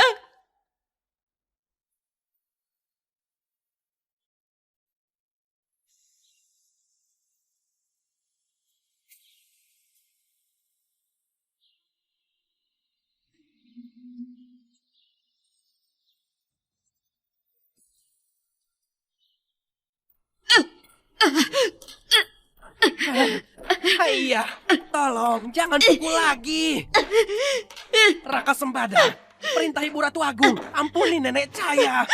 Iya, tolong jangan pukul lagi. Raka Sembada, perintah Ibu Ratu Agung, ampuni nenek Cahaya.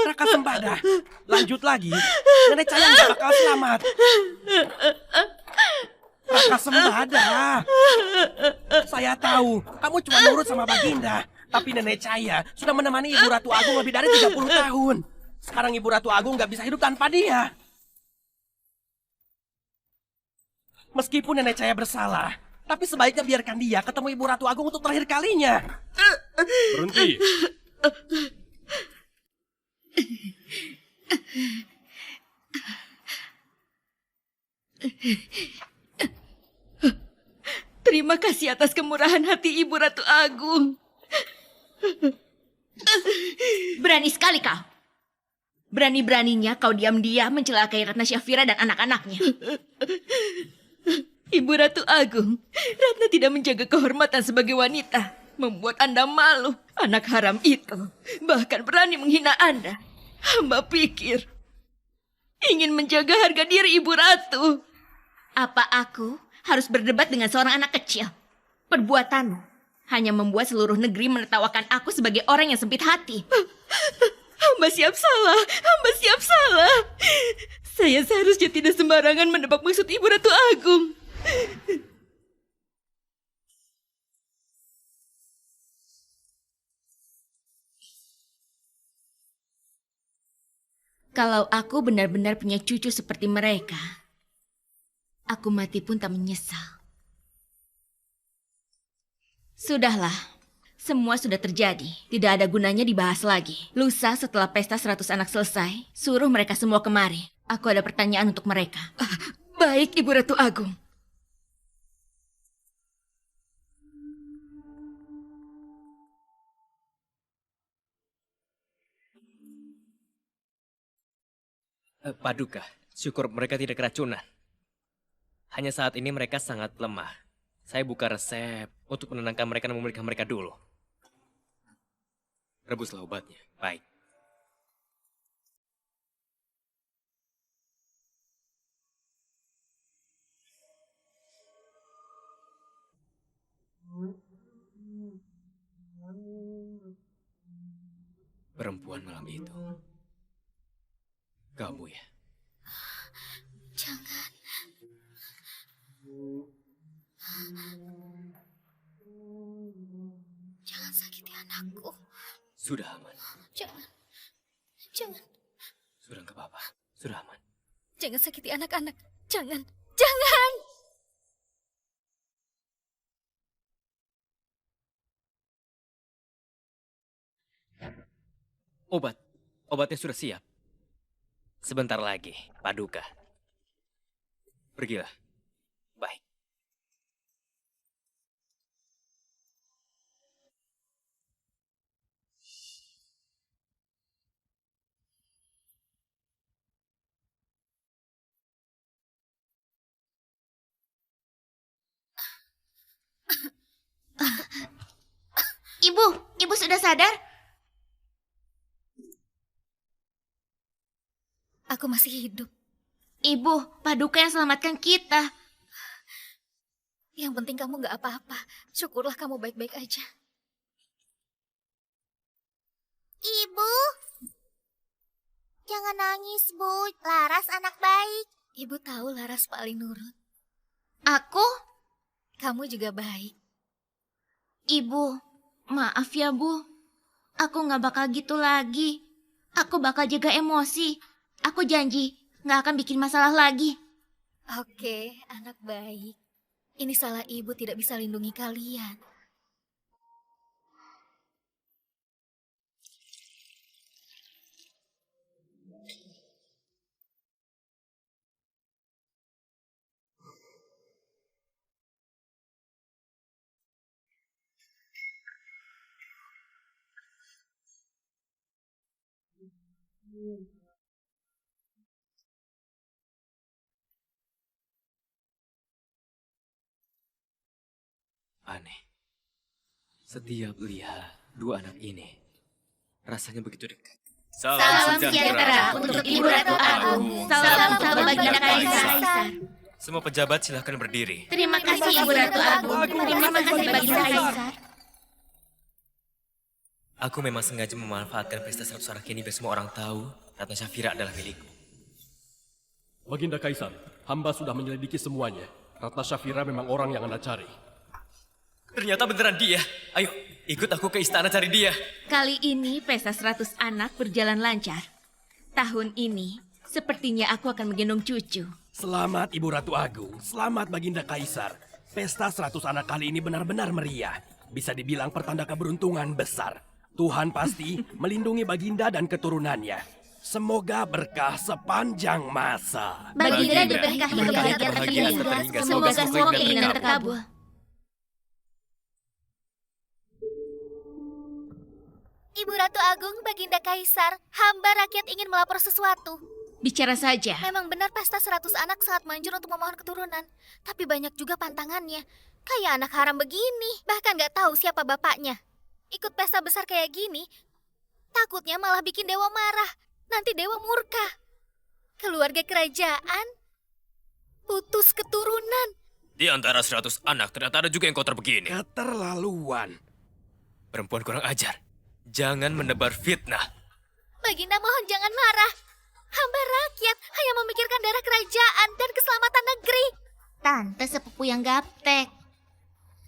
Raka Sembada, lanjut lagi. Nenek Cahaya nggak bakal selamat. Raka Sembada, saya tahu kamu cuma nurut sama Baginda. Tapi Nenek Cahaya sudah menemani Ibu Ratu Agung lebih dari 30 tahun. Sekarang Ibu Ratu Agung nggak bisa hidup tanpa dia. Meskipun nenek saya bersalah, tapi sebaiknya biarkan dia ketemu Ibu Ratu Agung untuk terakhir kalinya. Berhenti. Terima kasih atas kemurahan hati Ibu Ratu Agung. Berani sekali kau. Berani-beraninya kau diam-diam mencelakai Ratna Syafira dan anak-anaknya. Ibu Ratu Agung, Ratna tidak menjaga kehormatan sebagai wanita. Membuat Anda malu. Anak haram itu bahkan berani menghina Anda. Hamba pikir ingin menjaga harga diri Ibu Ratu. Apa aku harus berdebat dengan seorang anak kecil? Perbuatanmu hanya membuat seluruh negeri menertawakan aku sebagai orang yang sempit hati. Hamba siap salah, hamba siap salah. Saya seharusnya tidak sembarangan menebak maksud Ibu Ratu Agung. Kalau aku benar-benar punya cucu seperti mereka, aku mati pun tak menyesal. Sudahlah, semua sudah terjadi. Tidak ada gunanya dibahas lagi. Lusa setelah pesta 100 anak selesai, suruh mereka semua kemari. Aku ada pertanyaan untuk mereka. Baik, Ibu Ratu Agung. Paduka, syukur mereka tidak keracunan. Hanya saat ini mereka sangat lemah. Saya buka resep untuk menenangkan mereka dan memulihkan mereka dulu. Rebuslah obatnya. Baik. Perempuan malam itu. Kamu ya? Jangan. Jangan sakiti anakku. Sudah aman. Jangan. Jangan. Sudah nggak apa-apa. Sudah aman. Jangan sakiti anak-anak. Jangan. Jangan. Obatnya sudah siap. Sebentar lagi, Paduka. Pergilah. Baik. Ibu sudah sadar? Aku masih hidup. Ibu, Paduka yang selamatkan kita. Yang penting kamu gak apa-apa. Syukurlah kamu baik-baik aja. Ibu. Jangan nangis, Bu. Laras anak baik. Ibu tahu Laras paling nurut. Aku? Kamu juga baik. Ibu, maaf ya Bu. Aku gak bakal gitu lagi. Aku bakal jaga emosi. Aku janji gak akan bikin masalah lagi. Oke, anak baik. Ini salah ibu tidak bisa lindungi kalian. Aneh. Setiap lihat dua anak ini, rasanya begitu dekat. Salam sejahtera untuk Ibu Ratu Agung. Salam baginda Kaisar. Semua pejabat silahkan berdiri. Terima kasih Ibu Ratu Agung. Terima kasih baginda Kaisar. Aku memang sengaja memanfaatkan pesta 100 anak ini biar semua orang tahu Ratna Syafira adalah milikku. Baginda Kaisar, hamba sudah menyelidiki semuanya. Ratna Syafira memang orang yang Anda cari. Ternyata beneran dia. Ayo, ikut aku ke istana cari dia. Kali ini pesta 100 anak berjalan lancar. Tahun ini, sepertinya aku akan menggendong cucu. Selamat Ibu Ratu Agung, selamat Baginda Kaisar. Pesta 100 anak kali ini benar-benar meriah. Bisa dibilang pertanda keberuntungan besar. Tuhan pasti melindungi Baginda dan keturunannya. Semoga berkah sepanjang masa. Baginda Baginda, diberkahi berbahagia kebahagiaan terhingga, terhingga. semoga Semoga semua semua keinginan keinginan terkabul. terkabul. Ibu Ratu Agung, Baginda Kaisar, hamba rakyat ingin melapor sesuatu. Bicara saja. Memang benar pesta 100 anak sangat manjur untuk memohon keturunan. Tapi banyak juga pantangannya. Kayak anak haram begini, bahkan gak tahu siapa bapaknya. Ikut pesta besar kayak gini, takutnya malah bikin dewa marah. Nanti dewa murka. Keluarga kerajaan putus keturunan. Di antara 100 anak ternyata ada juga yang kotor begini. Keterlaluan. Perempuan kurang ajar. Jangan menebar fitnah. Baginda mohon jangan marah. Hamba rakyat hanya memikirkan darah kerajaan dan keselamatan negeri. Tante sepupu yang gaptek.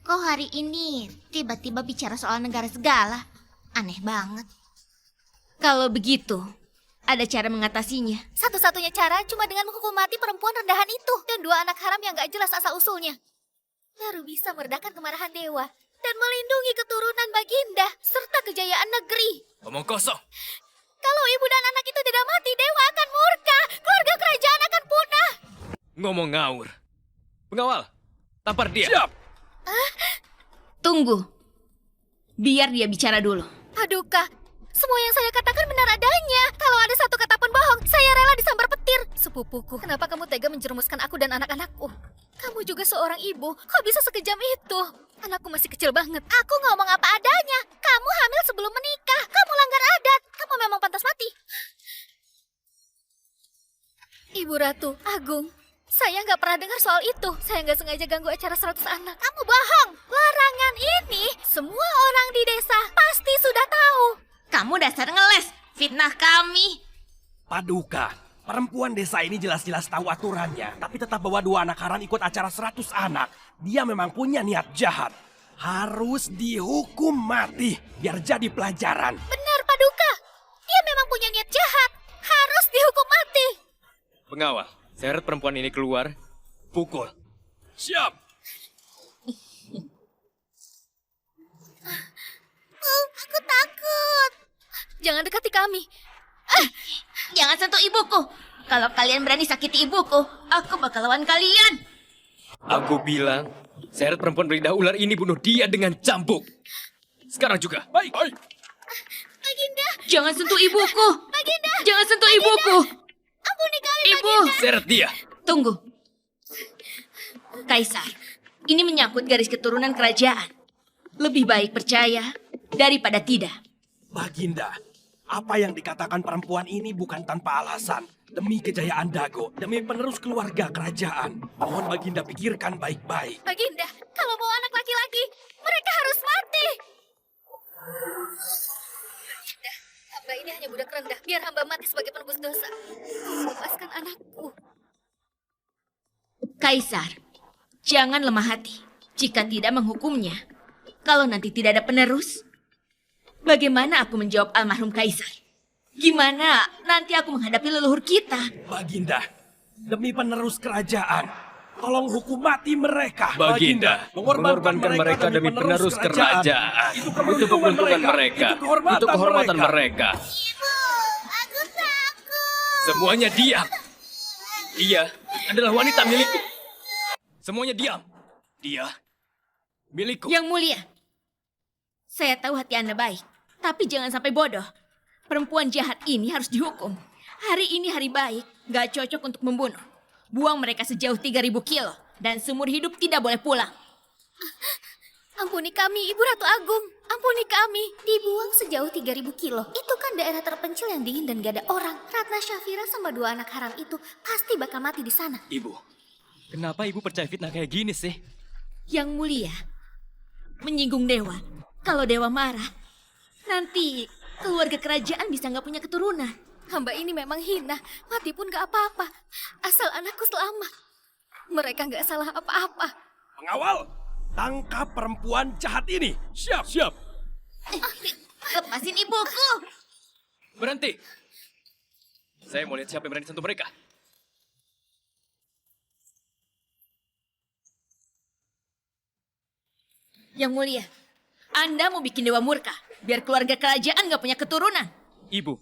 Kok hari ini tiba-tiba bicara soal negara segala? Aneh banget. Kalau begitu, ada cara mengatasinya. Satu-satunya cara cuma dengan menghukum mati perempuan rendahan itu dan 2 anak haram yang gak jelas asal-usulnya. Baru bisa meredakan kemarahan dewa dan melindungi keturunan Baginda serta kejayaan negeri. Ngomong kosong. Kalau ibu dan anak itu tidak mati, dewa akan murka. Keluarga kerajaan akan punah. Ngomong ngawur. Pengawal, tampar dia. Siap. Tunggu. Biar dia bicara dulu. Aduh, Kak. Semua yang saya katakan benar adanya. Kalau ada satu kata pun bohong, saya rela disambar petir. Sepupuku, kenapa kamu tega menjerumuskan aku dan anak-anakku? Kamu juga seorang ibu, kok bisa sekejam itu? Anakku masih kecil banget. Aku ngomong apa adanya. Kamu hamil sebelum menikah. Kamu langgar adat. Kamu memang pantas mati. Ibu Ratu Agung, saya nggak pernah dengar soal itu. Saya nggak sengaja ganggu acara 100 anak. Kamu bohong. Larangan ini semua orang di desa pasti sudah tahu. Kamu dasar ngeles. Fitnah kami. Paduka, perempuan desa ini jelas-jelas tahu aturannya, tapi tetap bawa 2 anak haram ikut acara 100 anak. Dia memang punya niat jahat. Harus dihukum mati, biar jadi pelajaran. Benar, Paduka. Dia memang punya niat jahat. Harus dihukum mati. Pengawal, seret perempuan ini keluar. Pukul. Siap. Aku takut. Jangan dekati kami. Jangan sentuh ibuku. Kalau kalian berani sakiti ibuku, aku bakal lawan kalian. Aku bilang, seret perempuan berlidah ular ini bunuh dia dengan cambuk. Sekarang juga. Baik. Baginda, Jangan sentuh ibuku. Baginda. Jangan sentuh ibuku. Ampuni kami, Ibu. Seret dia. Tunggu. Kaisar, ini menyangkut garis keturunan kerajaan. Lebih baik percaya daripada tidak. Baginda, apa yang dikatakan perempuan ini bukan tanpa alasan. Demi kejayaan Dago, demi penerus keluarga kerajaan. Mohon Baginda pikirkan baik-baik. Baginda, kalau mau anak laki-laki, mereka harus mati. Baginda, hamba ini hanya budak rendah. Biar hamba mati sebagai penebus dosa. Lepaskan anakku. Kaisar, jangan lemah hati jika tidak menghukumnya. Kalau nanti tidak ada penerus, bagaimana aku menjawab almarhum Kaisar? Gimana nanti aku menghadapi leluhur kita? Baginda, demi penerus kerajaan, tolong hukum mati mereka. Baginda, mengorbankan mereka demi penerus kerajaan. Itu Itu keberuntungan mereka. Itu kehormatan mereka. Ibu, aku takut. Semuanya diam. Dia adalah wanita milikku. Semuanya diam. Dia milikku. Yang mulia, saya tahu hati Anda baik, tapi jangan sampai bodoh. Perempuan jahat ini harus dihukum. Hari ini hari baik, gak cocok untuk membunuh. Buang mereka sejauh 3.000 kilo, dan seumur hidup tidak boleh pulang. Ampuni kami, Ibu Ratu Agung. Ampuni kami. Dibuang sejauh 3.000 kilo. Itu kan daerah terpencil yang dingin dan gak ada orang. Ratna Syafira sama 2 anak haram itu pasti bakal mati di sana. Ibu, kenapa ibu percaya fitnah kayak gini sih? Yang mulia, menyinggung dewa. Kalau dewa marah, nanti keluarga kerajaan bisa nggak punya keturunan. Hamba ini memang hina. Mati pun gak apa-apa. Asal anakku selamat. Mereka gak salah apa-apa. Pengawal, tangkap perempuan jahat ini. Siap. Siap. Lepasin ibuku. Berhenti. Saya mau lihat siapa yang berani sentuh mereka. Yang mulia, Anda mau bikin dewa murka, biar keluarga kerajaan nggak punya keturunan. Ibu,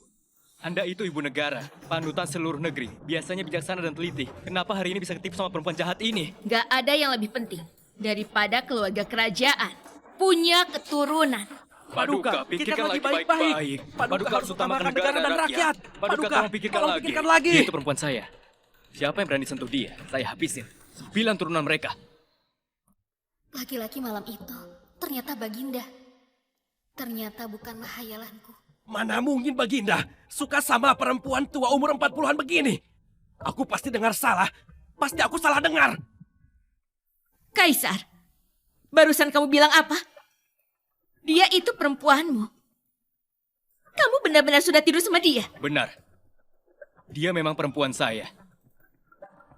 Anda itu ibu negara, panutan seluruh negeri. Biasanya bijaksana dan teliti. Kenapa hari ini bisa ketipu sama perempuan jahat ini? Nggak ada yang lebih penting daripada keluarga kerajaan punya keturunan. Paduka, pikirkan lagi baik-baik. Paduka harus utamakan negara dan rakyat. Paduka, tolong pikirkan lagi. Dia itu perempuan saya. Siapa yang berani sentuh dia, saya habisin. 9 turunan mereka. Laki-laki malam itu ternyata Baginda. Ternyata bukanlah hayalanku. Mana mungkin Baginda suka sama perempuan tua umur 40-an begini? Aku pasti dengar salah. Pasti aku salah dengar. Kaisar, barusan kamu bilang apa? Dia itu perempuanmu. Kamu benar-benar sudah tidur sama dia? Benar. Dia memang perempuan saya.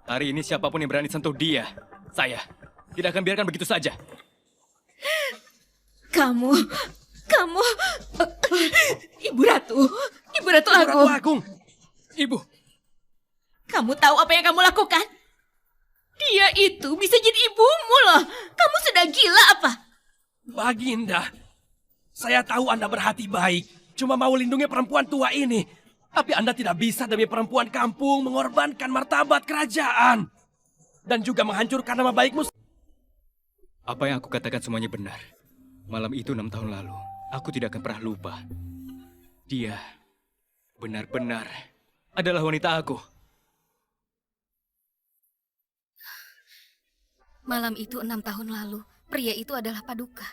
Hari ini siapapun yang berani sentuh dia, saya tidak akan biarkan begitu saja. Kamu, Ibu Ratu Ratu Agung. Agung. Ibu, Kamu tahu apa yang kamu lakukan? Dia itu bisa jadi ibumu loh. Kamu sudah gila apa? Baginda, saya tahu Anda berhati baik. Cuma mau lindungi perempuan tua ini. Tapi Anda tidak bisa demi perempuan kampung mengorbankan martabat kerajaan. Dan juga menghancurkan nama baikmu. apa yang aku katakan semuanya benar. Malam itu 6 tahun lalu, aku tidak akan pernah lupa. Dia benar-benar adalah wanita aku. Malam itu 6 tahun lalu, pria itu adalah Paduka.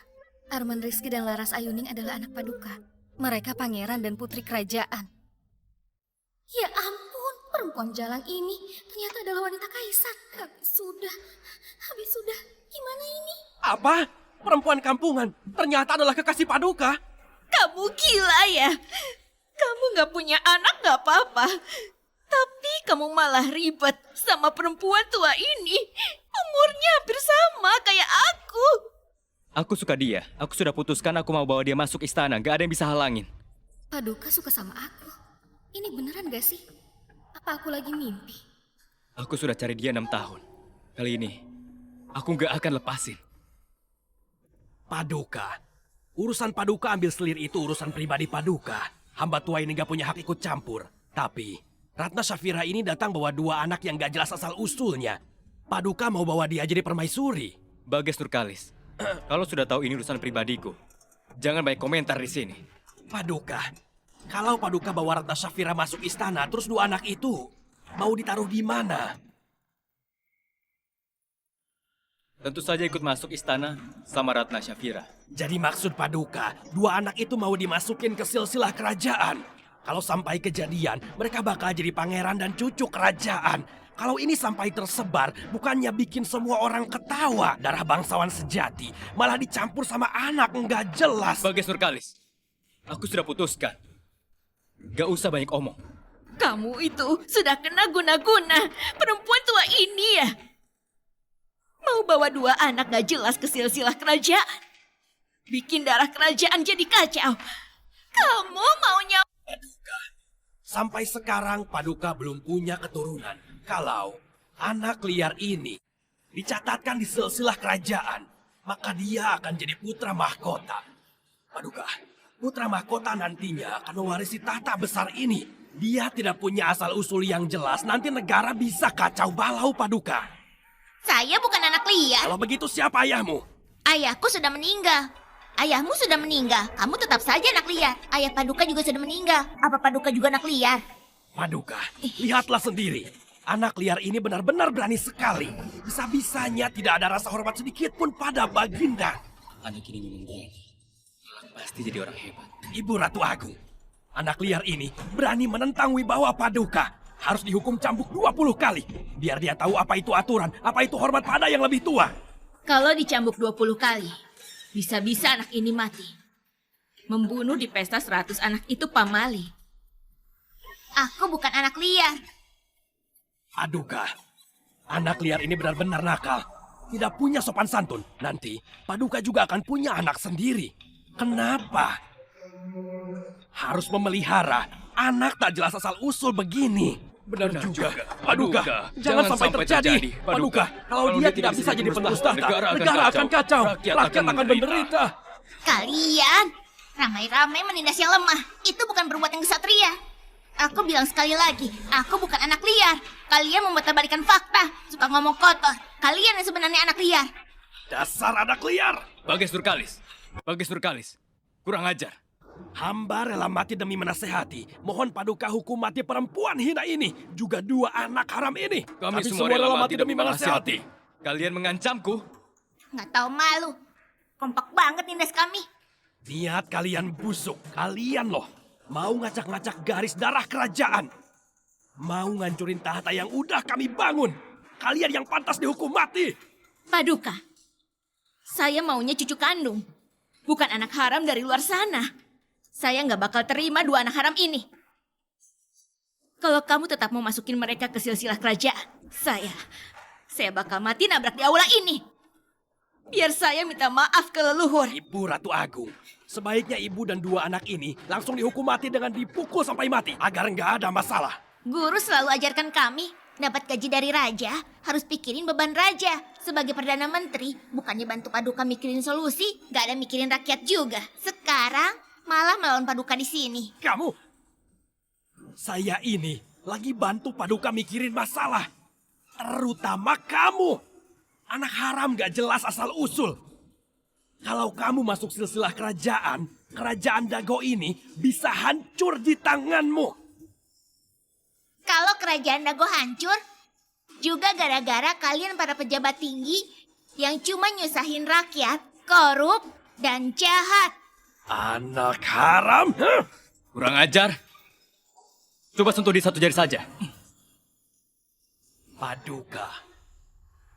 Arman Rizky dan Laras Ayuning adalah anak Paduka. Mereka pangeran dan putri kerajaan. Ya ampun, perempuan jalang ini ternyata adalah wanita kaisar. Habis sudah, gimana ini? Apa? Perempuan kampungan ternyata adalah kekasih Paduka. Kamu gila ya? Kamu gak punya anak gak apa-apa. Tapi kamu malah ribet sama perempuan tua ini. Umurnya hampir sama kayak aku. Aku suka dia. Aku sudah putuskan aku mau bawa dia masuk istana. Gak ada yang bisa halangin. Paduka suka sama aku. Ini beneran gak sih? Apa aku lagi mimpi? Aku sudah cari dia 6 tahun. Kali ini, aku gak akan lepasin. Paduka. Urusan Paduka ambil selir itu urusan pribadi Paduka. Hamba tua ini gak punya hak ikut campur. Tapi Ratna Syafira ini datang bawa 2 anak yang gak jelas asal-usulnya. Paduka mau bawa dia jadi permaisuri. Bagas Nurkalis, kalau sudah tahu ini urusan pribadiku, jangan banyak komentar di sini. Paduka, kalau Paduka bawa Ratna Syafira masuk istana, terus 2 anak itu mau ditaruh di mana? Tentu saja ikut masuk istana sama Ratna Syafira. Jadi maksud Paduka, 2 anak itu mau dimasukin ke silsilah kerajaan. Kalau sampai kejadian, mereka bakal jadi pangeran dan cucu kerajaan. Kalau ini sampai tersebar, bukannya bikin semua orang ketawa. Darah bangsawan sejati, malah dicampur sama anak nggak jelas. Bagas Nurkalis, aku sudah putuskan. Gak usah banyak omong. Kamu itu sudah kena guna-guna. Perempuan tua ini ya. Mau bawa 2 anak gak jelas ke silsilah kerajaan. Bikin darah kerajaan jadi kacau. Kamu maunya... Sampai sekarang Paduka belum punya keturunan. Kalau anak liar ini dicatatkan di silsilah kerajaan, maka dia akan jadi putra mahkota. Paduka, putra mahkota nantinya akan mewarisi tahta besar ini. Dia tidak punya asal-usul yang jelas, nanti negara bisa kacau balau, Paduka. Saya bukan anak liar. Kalau begitu siapa ayahmu? Ayahku sudah meninggal. Ayahmu sudah meninggal. Kamu tetap saja anak liar. Ayah Paduka juga sudah meninggal. Apa Paduka juga anak liar? Paduka, lihatlah sendiri. Anak liar ini benar-benar berani sekali. Bisa-bisanya tidak ada rasa hormat sedikit pun pada Baginda. Anak ini memang berani. Pasti jadi orang hebat. Ibu Ratu Agung, anak liar ini berani menentang wibawa Paduka. Harus dihukum cambuk 20 kali. Biar dia tahu apa itu aturan, apa itu hormat pada yang lebih tua. Kalau dicambuk 20 kali, bisa-bisa anak ini mati. Membunuh di pesta 100 anak itu pamali. Aku bukan anak liar. Paduka, anak liar ini benar-benar nakal. Tidak punya sopan santun. Nanti Paduka juga akan punya anak sendiri. Kenapa? Harus memelihara anak tak jelas asal-usul begini. Benar juga. Paduka, jangan sampai terjadi. Paduka, kalau dia tidak bisa jadi penerus tahta, negara akan kacau. Rakyat akan menderita. Kalian ramai-ramai menindas yang lemah. Itu bukan berbuat yang kesatria. Aku bilang sekali lagi, aku bukan anak liar. Kalian memutarbalikan fakta, suka ngomong kotor. Kalian yang sebenarnya anak liar. Dasar anak liar. Bagas Nurkalis. Kurang ajar. Hamba rela mati demi menasehati. Mohon Paduka hukum mati perempuan hina ini. Juga dua anak haram ini. Kami Tapi semua rela mati demi menasehati. Kalian mengancamku? Nggak tahu malu. Kompak banget nindas kami. Niat kalian busuk. Kalian loh. Mau ngacak-ngacak garis darah kerajaan. Mau ngancurin tahta yang udah kami bangun. Kalian yang pantas dihukum mati. Paduka, saya maunya cucu kandung. Bukan anak haram dari luar sana. Saya nggak bakal terima dua anak haram ini. Kalau kamu tetap mau masukin mereka ke silsilah kerajaan, saya bakal mati nabrak di aula ini. Biar saya minta maaf ke leluhur. Ibu Ratu Agung, sebaiknya ibu dan dua anak ini langsung dihukum mati dengan dipukul sampai mati. Agar nggak ada masalah. Guru selalu ajarkan kami, dapat gaji dari raja, harus pikirin beban raja. Sebagai Perdana Menteri, bukannya bantu Paduka mikirin solusi, nggak ada mikirin rakyat juga. Sekarang, malah melawan Paduka di sini. Kamu, saya ini lagi bantu Paduka mikirin masalah. Terutama kamu. Anak haram gak jelas asal-usul. Kalau kamu masuk silsilah kerajaan, kerajaan Dago ini bisa hancur di tanganmu. Kalau kerajaan Dago hancur, juga gara-gara kalian para pejabat tinggi yang cuma nyusahin rakyat, korup, dan jahat. Anak haram? Huh? Kurang ajar. Coba sentuh di satu jari saja. Paduka.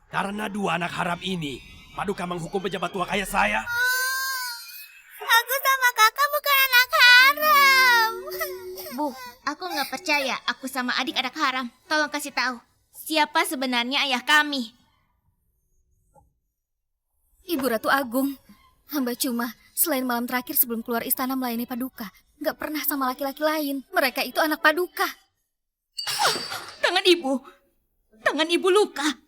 Karena dua anak haram ini, Paduka menghukum pejabat tua kayak saya. Aku sama kakak bukan anak haram. Bu, aku nggak percaya aku sama adik anak haram. Tolong kasih tahu, siapa sebenarnya ayah kami? Ibu Ratu Agung, hamba cuma selain malam terakhir sebelum keluar istana melayani Paduka, nggak pernah sama laki-laki lain. Mereka itu anak Paduka. Tangan ibu luka.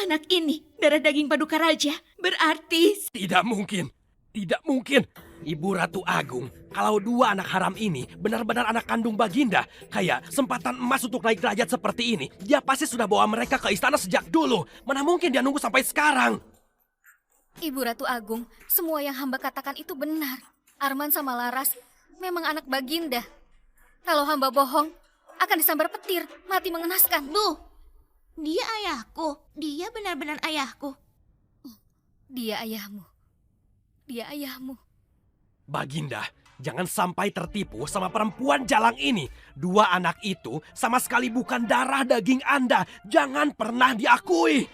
Anak ini darah daging Paduka Raja, berarti Tidak mungkin. Ibu Ratu Agung, kalau dua anak haram ini benar-benar anak kandung Baginda, kayak sempatan emas untuk naik derajat seperti ini, dia pasti sudah bawa mereka ke istana sejak dulu. Mana mungkin dia nunggu sampai sekarang? Ibu Ratu Agung, semua yang hamba katakan itu benar. Arman sama Laras memang anak Baginda. Kalau hamba bohong, akan disambar petir, mati mengenaskan. Bu, dia ayahku. Dia benar-benar ayahku. Dia ayahmu. Dia ayahmu. Baginda, jangan sampai tertipu sama perempuan jalang ini. Dua anak itu sama sekali bukan darah daging Anda. Jangan pernah diakui.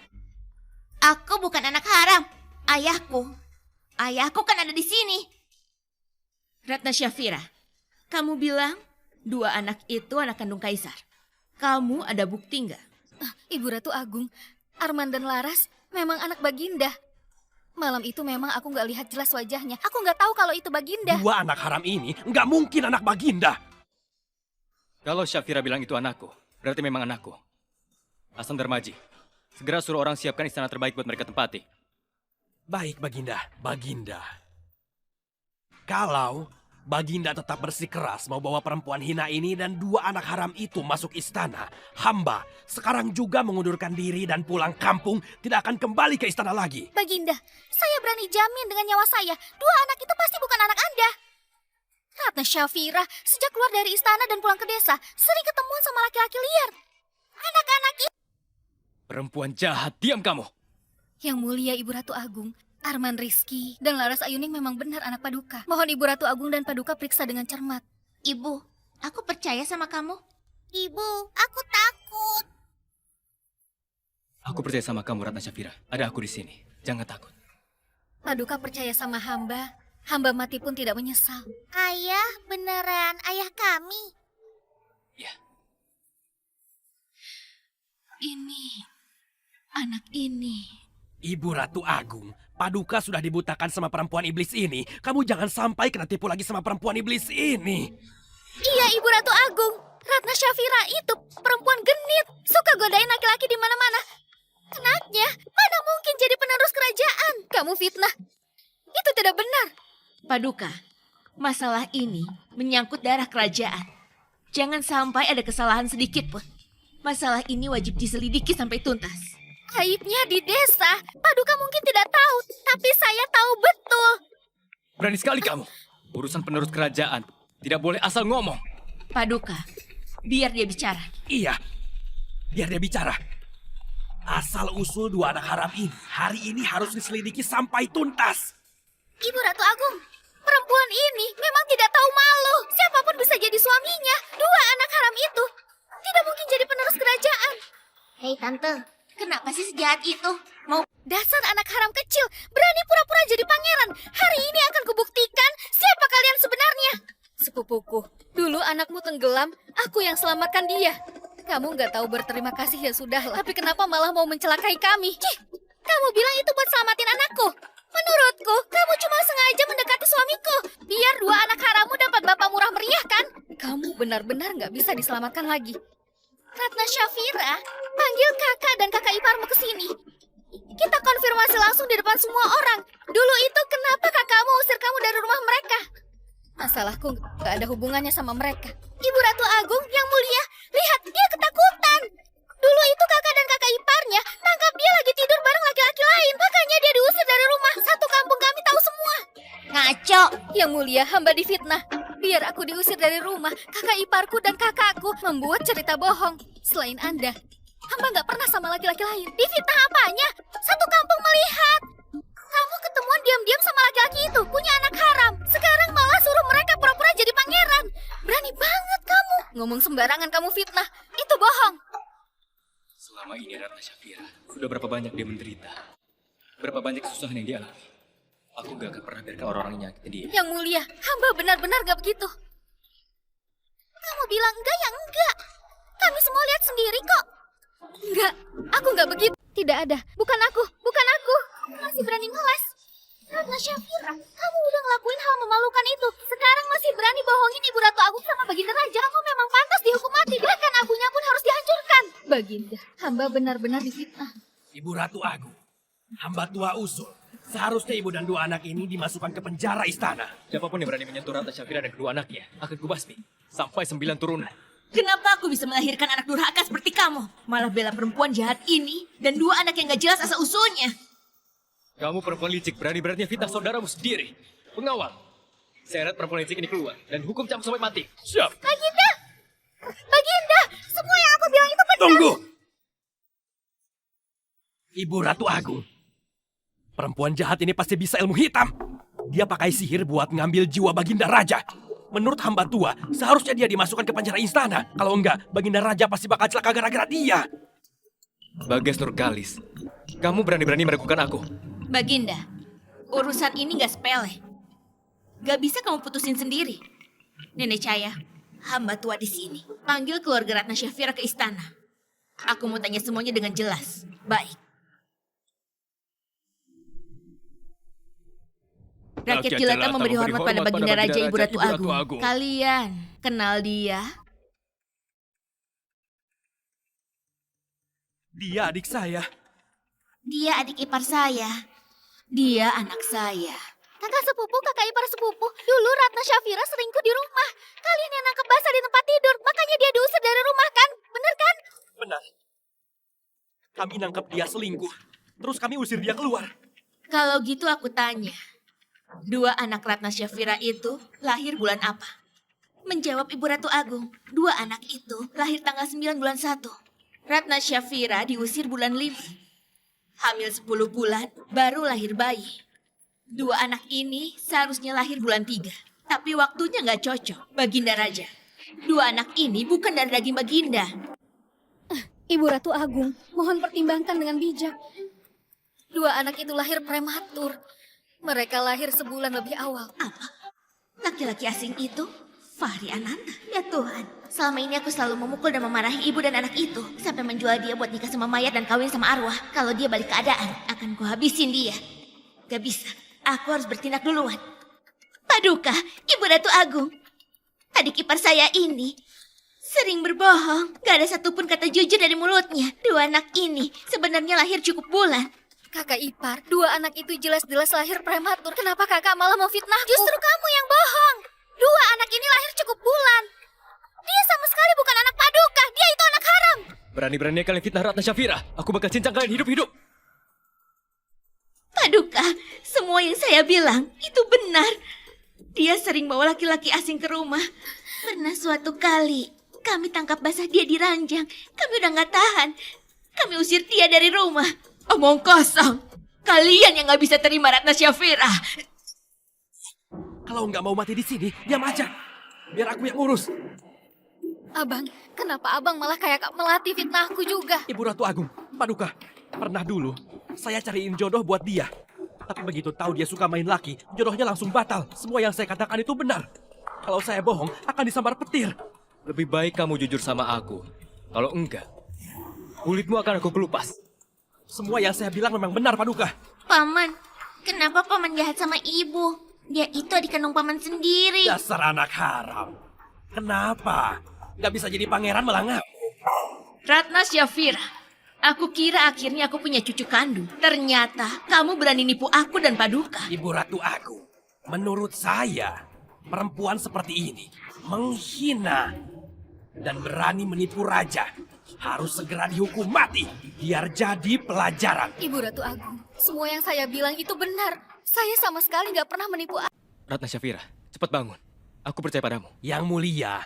Aku bukan anak haram. Ayahku kan ada di sini. Ratna Syafira, kamu bilang dua anak itu anak kandung Kaisar. Kamu ada bukti nggak? Ibu Ratu Agung, Arman dan Laras memang anak Baginda. Malam itu memang aku nggak lihat jelas wajahnya. Aku nggak tahu kalau itu Baginda. Dua anak haram ini nggak mungkin anak Baginda. Kalau Syafira bilang itu anakku, berarti memang anakku. Hasan Darmaji, segera suruh orang siapkan istana terbaik buat mereka tempati. Baik, Baginda. Kalau Baginda tetap bersikeras mau bawa perempuan hina ini dan dua anak haram itu masuk istana, hamba sekarang juga mengundurkan diri dan pulang kampung, tidak akan kembali ke istana lagi. Baginda, saya berani jamin dengan nyawa saya, dua anak itu pasti bukan anak Anda. Ratna Syafira sejak keluar dari istana dan pulang ke desa, sering ketemuan sama laki-laki liar. Anak-anak itu... Perempuan jahat, diam kamu! Yang mulia Ibu Ratu Agung, Arman Rizky dan Laras Ayuning memang benar anak Paduka. Mohon Ibu Ratu Agung dan Paduka periksa dengan cermat. Ibu, aku percaya sama kamu. Ibu, aku takut. Aku percaya sama kamu, Ratna Syafira. Ada aku di sini. Jangan takut. Paduka percaya sama hamba. Hamba mati pun tidak menyesal. Ayah, beneran ayah kami. Ya. Ini, anak ini. Ibu Ratu Agung, Paduka sudah dibutakan sama perempuan iblis ini. Kamu jangan sampai kena tipu lagi sama perempuan iblis ini. Iya, Ibu Ratu Agung. Ratna Syafira itu perempuan genit. Suka godain laki-laki di mana-mana. Anaknya, mana mungkin jadi penerus kerajaan? Kamu fitnah. Itu tidak benar. Paduka, masalah ini menyangkut darah kerajaan. Jangan sampai ada kesalahan sedikit pun. Masalah ini wajib diselidiki sampai tuntas. Aibnya di desa. Paduka mungkin tidak tahu, tapi saya tahu betul. Berani sekali kamu. Urusan penerus kerajaan. Tidak boleh asal ngomong. Paduka, biar dia bicara. Iya, biar dia bicara. Asal-usul dua anak haram ini, hari ini harus diselidiki sampai tuntas. Ibu Ratu Agung, perempuan ini memang tidak tahu malu. Siapapun bisa jadi suaminya. Dua anak haram itu tidak mungkin jadi penerus kerajaan. Hei tante, kenapa sih sejahat itu? Mau Dasar anak haram kecil, berani pura-pura jadi pangeran. Hari ini akan kubuktikan siapa kalian sebenarnya. Sepupuku, dulu anakmu tenggelam, aku yang selamatkan dia. Kamu nggak tahu berterima kasih ya sudahlah. Tapi kenapa malah mau mencelakai kami? Cih, kamu bilang itu buat selamatin anakku. Menurutku, kamu cuma sengaja mendekati suamiku. Biar dua anak harammu dapat bapak murah meriah kan? Kamu benar-benar nggak bisa diselamatkan lagi. Ratna Syafira, panggil kakak dan kakak iparmu ke sini. Kita konfirmasi langsung di depan semua orang. Dulu itu kenapa kakakmu usir kamu dari rumah mereka? Masalahku nggak ada hubungannya sama mereka. Ibu Ratu Agung yang mulia, lihat dia ketakutan. Dulu itu kakak dan kakak iparnya tangkap dia lagi tidur bareng laki-laki lain. Makanya dia diusir dari rumah. Satu kampung kami tahu semua. ngaco. Yang mulia, hamba difitnah. Biar aku diusir dari rumah, kakak iparku dan kakakku membuat cerita bohong. Selain Anda, hamba nggak pernah sama laki-laki lain. Difitnah apanya? Satu kampung melihat. Kamu ketemuan diam-diam sama laki-laki itu, punya anak haram. Sekarang malah suruh mereka pura-pura jadi pangeran. Berani banget kamu. Ngomong sembarangan kamu fitnah. Itu bohong. Selama ini Ratna Syafira, sudah berapa banyak dia menderita. Berapa banyak kesusahan yang dia alami. Aku gak akan pernah biarkan orang-orang yang nyakitin dia. Yang mulia, hamba benar-benar gak begitu. Kamu bilang enggak ya enggak. Kami semua lihat sendiri kok. Enggak, aku nggak begitu. Tidak ada, bukan aku, bukan aku. Masih berani ngeles. Ratna Syafira, kamu udah ngelakuin hal memalukan itu. Sekarang masih berani bohongin Ibu Ratu Agung sama Baginda Raja. Kamu memang pantas dihukum mati. Bahkan agunya pun harus dihancurkan. Baginda, hamba benar-benar difitnah. Ibu Ratu Agung, hamba tua usul. Seharusnya ibu dan dua anak ini dimasukkan ke penjara istana. Siapapun yang berani menyentuh Ratna Syafira dan kedua anaknya akan kubasmi. Sampai 9 turunan. Kenapa aku bisa melahirkan anak durhaka seperti kamu? Malah bela perempuan jahat ini dan dua anak yang gak jelas asal-usulnya. Kamu perempuan licik, berani-beraninya fitnah saudaramu sendiri. Pengawal, seret perempuan licik ini keluar dan hukum cambuk sampai mati. Siap. Baginda! Baginda! Semua yang aku bilang itu benar. Tunggu! Ibu Ratu Agung, perempuan jahat ini pasti bisa ilmu hitam. Dia pakai sihir buat ngambil jiwa Baginda Raja. Menurut hamba tua, seharusnya dia dimasukkan ke penjara istana. Kalau enggak, Baginda Raja pasti bakal celaka gara-gara dia. Bagas Nurgalis, kamu berani-berani meragukan aku. Baginda, urusan ini gak sepele. Gak bisa kamu putusin sendiri. Nenek Cahaya, hamba tua di sini. Panggil keluarga Ratna Syafira ke istana. Aku mau tanya semuanya dengan jelas. Baik. Rakyat jelata memberi hormat pada Baginda Raja Ibu Ratu Agung. Kalian kenal dia? Dia adik saya. Dia adik ipar saya. Dia anak saya. Kakak sepupu, kakak ipar sepupu. Dulu Ratna Syafira selingkuh di rumah. Kalian yang nangkep basah di tempat tidur. Makanya dia diusir dari rumah kan? Bener kan? Benar. Kami nangkep dia selingkuh. Terus kami usir dia keluar. Kalau gitu aku tanya. Dua anak Ratna Syafira itu lahir bulan apa? Menjawab Ibu Ratu Agung. Dua anak itu lahir tanggal 9 bulan 1. Ratna Syafira diusir bulan 5. Hamil 10 bulan, baru lahir bayi. Dua anak ini seharusnya lahir bulan 3. Tapi waktunya nggak cocok, Baginda Raja. Dua anak ini bukan dari daging Baginda. Ibu Ratu Agung, mohon pertimbangkan dengan bijak. Dua anak itu lahir prematur. Mereka lahir sebulan lebih awal. Apa? Laki-laki asing itu Fahri Ananta, ya Tuhan. Selama ini aku selalu memukul dan memarahi ibu dan anak itu. Sampai menjual dia buat nikah sama mayat dan kawin sama arwah. Kalau dia balik keadaan, akan kuhabisin dia. Gak bisa, aku harus bertindak duluan. Paduka, Ibu Ratu Agung. Adik ipar saya ini sering berbohong. Gak ada satupun kata jujur dari mulutnya. Dua anak ini sebenarnya lahir cukup bulan. Kakak ipar, dua anak itu jelas-jelas lahir prematur. Kenapa kakak malah memfitnahku? Justru kamu yang bohong. Dua anak ini lahir cukup bulan. Dia sama sekali bukan anak Paduka. Dia itu anak haram. Berani-beraninya kalian fitnah Ratna Syafira. Aku bakal cincang kalian hidup-hidup. Paduka, semua yang saya bilang itu benar. Dia sering bawa laki-laki asing ke rumah. Pernah suatu kali kami tangkap basah dia di ranjang. Kami udah gak tahan. Kami usir dia dari rumah. Omong kosong. Kalian yang gak bisa terima Ratna Syafira. Kalau nggak mau mati di sini, diam aja. Biar aku yang urus. Abang, kenapa abang malah kayak Kak Melati fitnahku juga? Ibu Ratu Agung, Paduka, pernah dulu saya cariin jodoh buat dia. Tapi begitu tahu dia suka main laki, jodohnya langsung batal. Semua yang saya katakan itu benar. Kalau saya bohong, akan disambar petir. Lebih baik kamu jujur sama aku. Kalau enggak, kulitmu akan aku kelupas. Semua yang saya bilang memang benar, Paduka. Paman, kenapa paman jahat sama ibu? Dia itu adik kandung paman sendiri. Dasar anak haram. Kenapa? Gak bisa jadi pangeran malah ngamuk. Ratna Syafira, aku kira akhirnya aku punya cucu kandung. Ternyata kamu berani nipu aku dan Paduka. Ibu Ratu Agung, menurut saya, perempuan seperti ini menghina dan berani menipu raja. Harus segera dihukum mati, biar jadi pelajaran. Ibu Ratu Agung, semua yang saya bilang itu benar. Saya sama sekali nggak pernah menipu. Ratna Syafira, cepat bangun. Aku percaya padamu. Yang mulia,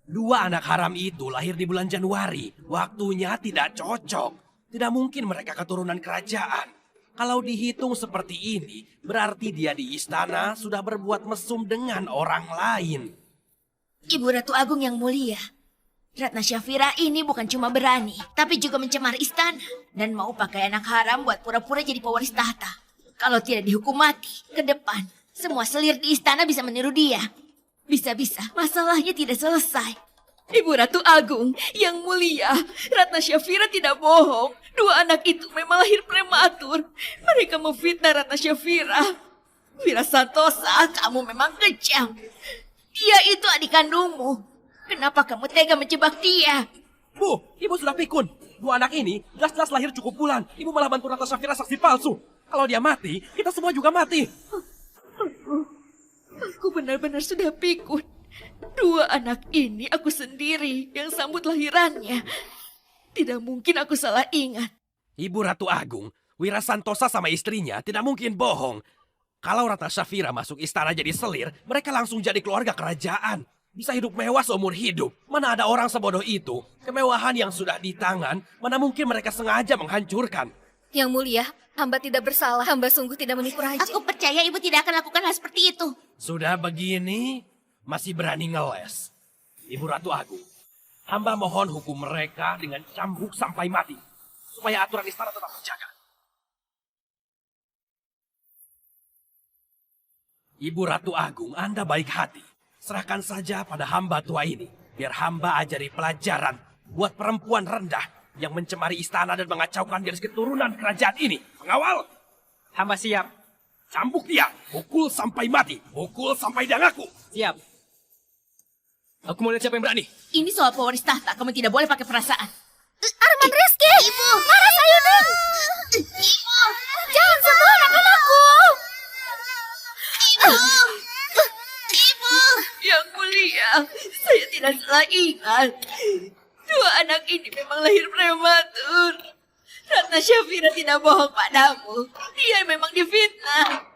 dua anak haram itu lahir di bulan Januari. Waktunya tidak cocok. Tidak mungkin mereka keturunan kerajaan. Kalau dihitung seperti ini, berarti dia di istana sudah berbuat mesum dengan orang lain. Ibu Ratu Agung yang mulia, Ratna Syafira ini bukan cuma berani, tapi juga mencemar istana. Dan mau pakai anak haram buat pura-pura jadi pewaris tahta. Kalau tidak dihukum mati, ke depan, semua selir di istana bisa meniru dia. Bisa-bisa masalahnya tidak selesai. Ibu Ratu Agung yang mulia, Ratna Syafira tidak bohong. Dua anak itu memang lahir prematur. Mereka memfitnah Ratna Syafira. Wira Santosa, kamu memang kejam. Dia itu adik kandungmu. Kenapa kamu tega menjebak dia? Bu, ibu sudah pikun. Dua anak ini jelas-jelas lahir cukup bulan. Ibu malah bantu Ratna Syafira saksi palsu. Kalau dia mati, kita semua juga mati. Aku benar-benar sudah pikun. Dua anak ini aku sendiri yang sambut lahirannya. Tidak mungkin aku salah ingat. Ibu Ratu Agung, Wira Santosa sama istrinya tidak mungkin bohong. Kalau Ratna Syafira masuk istana jadi selir, mereka langsung jadi keluarga kerajaan. Bisa hidup mewah seumur hidup. Mana ada orang sebodoh itu? Kemewahan yang sudah di tangan, mana mungkin mereka sengaja menghancurkan. Yang mulia, hamba tidak bersalah. Hamba sungguh tidak menipu raja. Aku percaya ibu tidak akan lakukan hal seperti itu. Sudah begini, masih berani ngeles. Ibu Ratu Agung, hamba mohon hukum mereka dengan cambuk sampai mati. Supaya aturan istana tetap terjaga. Ibu Ratu Agung, Anda baik hati. Serahkan saja pada hamba tua ini. Biar hamba ajari pelajaran buat perempuan rendah yang mencemari istana dan mengacaukan garis keturunan kerajaan ini. Pengawal! Hamba siap. Cambuk dia, pukul sampai mati, pukul sampai dia ngaku. Siap. Aku mau lihat siapa yang berani. Ini soal pewaris tahta, kamu tidak boleh pakai perasaan. Arman Rizky! Ibu! Marah Sayuning! Ibu! Jangan sentuh anak-anakku! Ibu! Yang mulia, saya tidak salah ingat. Dua anak ini memang lahir prematur. Ratna Syafira tidak bohong padamu. Dia memang difitnah.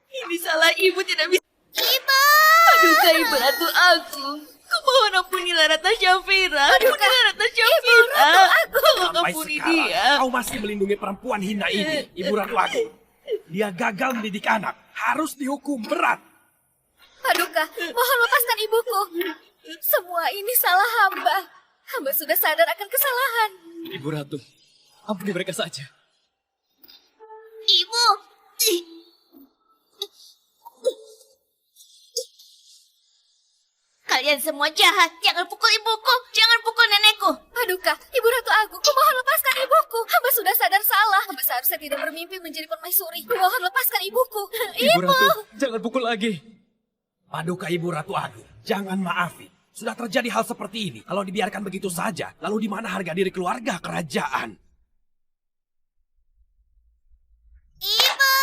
Ini salah ibu tidak bisa. Ibu! Paduka Ibu Ratu Agung. Kumohon ampunilah Ratna Syafira. Ampunilah Ratna Syafira. Ibu Ratu Agung. Tolong Sampai ampuni sekarang, dia. kau masih melindungi perempuan hina ini, Ibu Ratu Agung. Dia gagal mendidik anak, harus dihukum berat. Paduka, mohon lepaskan ibuku. Semua ini salah hamba. Hamba sudah sadar akan kesalahan. Ibu Ratu, ampuni mereka saja. Ibu! Kalian semua jahat. Jangan pukul ibuku. Jangan pukul nenekku. Paduka, Ibu Ratu Agung, kumohon lepaskan ibuku. Hamba sudah sadar salah. Hamba seharusnya tidak bermimpi menjadi permaisuri. Kumohon lepaskan ibuku. Ibu Ratu, jangan pukul lagi. Paduka Ibu Ratu Agung, jangan maafin. Sudah terjadi hal seperti ini. Kalau dibiarkan begitu saja, lalu di mana harga diri keluarga kerajaan? Ibu!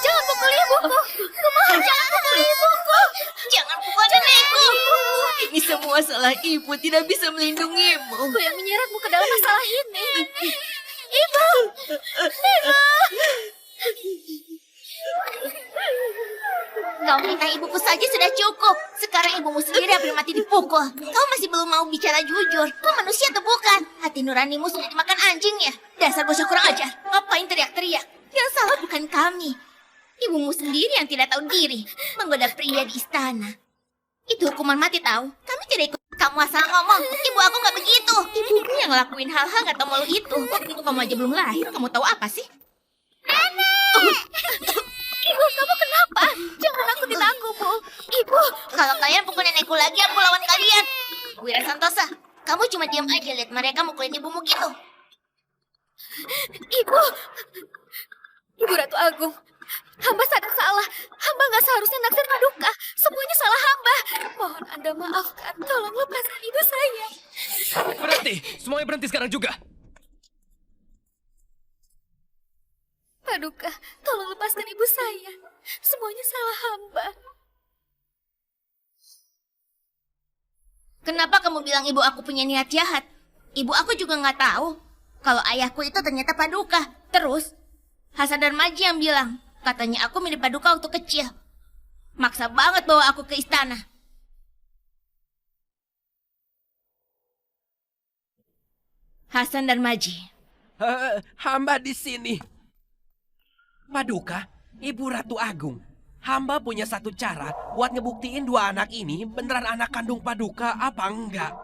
Jangan pukul ibuku. Kumohon jangan pukul ibuku. Jangan pukul nenekku. Ini semua salah ibu. Tidak bisa melindungimu. Aku yang menyeretmu ke dalam masalah ini. Ibu! Kau minta ibuku saja sudah cukup. Sekarang ibumu sendiri hampir mati dipukul. Kau masih belum mau bicara jujur. Kau manusia atau bukan? Hati nuranimu sudah dimakan anjing ya? Dasar bocah kurang ajar. Ngapain teriak-teriak? Yang salah bukan kami. Ibumu sendiri yang tidak tahu diri. Menggoda pria di istana. Itu hukuman mati tahu. Kami tidak ikut. Kamu asal ngomong. Ibu aku nggak begitu. Ibuku yang ngelakuin hal-hal nggak tahu malu itu. Waktu itu kamu aja belum lahir. Kamu tahu apa sih? Ibu, kamu kenapa? Jangan nakutin aku, Bu. Ibu, Kalau kalian pukul nenekku lagi, aku lawan kalian. Wira Santosa, kamu cuma diam aja lihat mereka mukulin ibumu gitu. Ibu. Ibu Ratu Agung, hamba sadar salah. Hamba nggak seharusnya naksir Paduka. Semuanya salah hamba. Mohon Anda maafkan. Tolong lepaskan ibu saya. Berhenti, semuanya berhenti sekarang juga. Paduka, tolong lepaskan ibu saya. Semuanya salah hamba. Kenapa kamu bilang ibu aku punya niat jahat? Ibu aku juga nggak tahu kalau ayahku itu ternyata Paduka. Terus, Hasan dan Maji yang bilang, katanya aku mirip Paduka waktu kecil. Maksa banget bawa aku ke istana. Hasan dan Maji. Hamba di sini. Paduka, Ibu Ratu Agung. Hamba punya satu cara buat ngebuktiin dua anak ini beneran anak kandung Paduka apa enggak.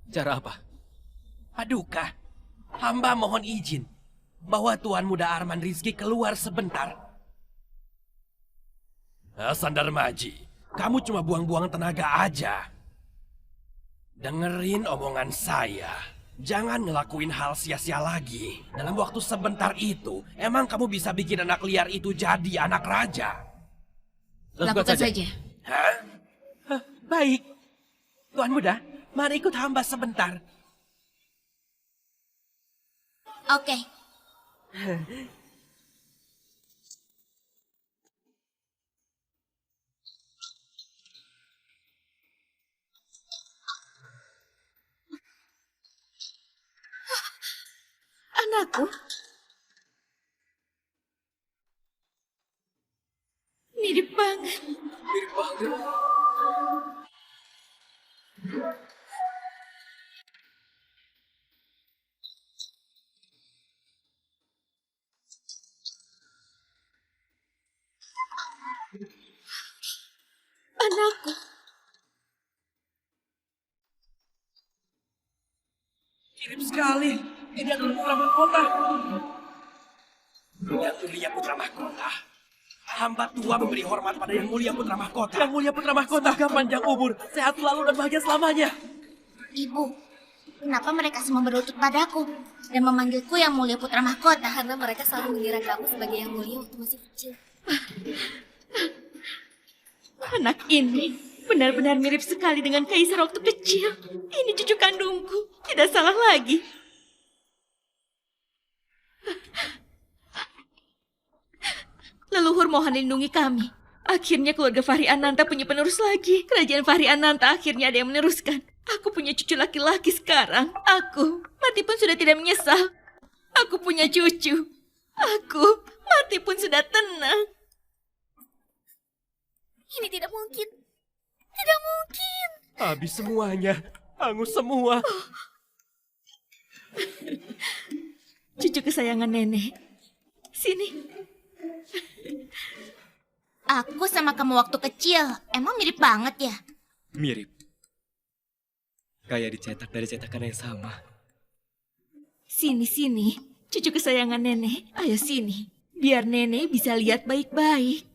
Cara apa? Paduka, hamba mohon izin bahwa Tuan Muda Arman Rizky keluar sebentar. Hasan Darmaji, kamu cuma buang-buang tenaga aja. Dengerin omongan saya. Jangan ngelakuin hal sia-sia lagi. Dalam waktu sebentar itu, emang kamu bisa bikin anak liar itu jadi anak raja. Lakukan saja. Hah? Hah, baik. Tuan Muda, mari ikut hamba sebentar. Oke. Anakku. Mirip banget. Anakku. Mirip sekali. Ini adalah putra mahkota. Yang mulia putra mahkota. Hamba tua memberi hormat pada yang mulia putra mahkota. Yang mulia putra mahkota. Semoga panjang umur, sehat selalu dan bahagia selamanya. Ibu, kenapa mereka semua berlutut padaku dan memanggilku yang mulia putra mahkota? Karena mereka selalu mengira kamu sebagai yang mulia waktu masih kecil. Anak ini benar-benar mirip sekali dengan kaisar waktu kecil. Ini cucu kandungku. Tidak salah lagi. Leluhur mohon lindungi kami. Akhirnya keluarga Fahri Ananta punya penerus lagi. Kerajaan Fahri Ananta akhirnya ada yang meneruskan. Aku punya cucu laki-laki sekarang. Aku mati pun sudah tidak menyesal. Aku punya cucu. Aku mati pun sudah tenang. Ini tidak mungkin. Tidak mungkin. Habis semuanya. Hangus semua. Cucu kesayangan nenek. Sini. Aku sama kamu waktu kecil, emang mirip banget ya? Mirip. Kayak dicetak dari cetakan yang sama. Sini. Cucu kesayangan nenek. Ayo sini. Biar nenek bisa lihat baik-baik.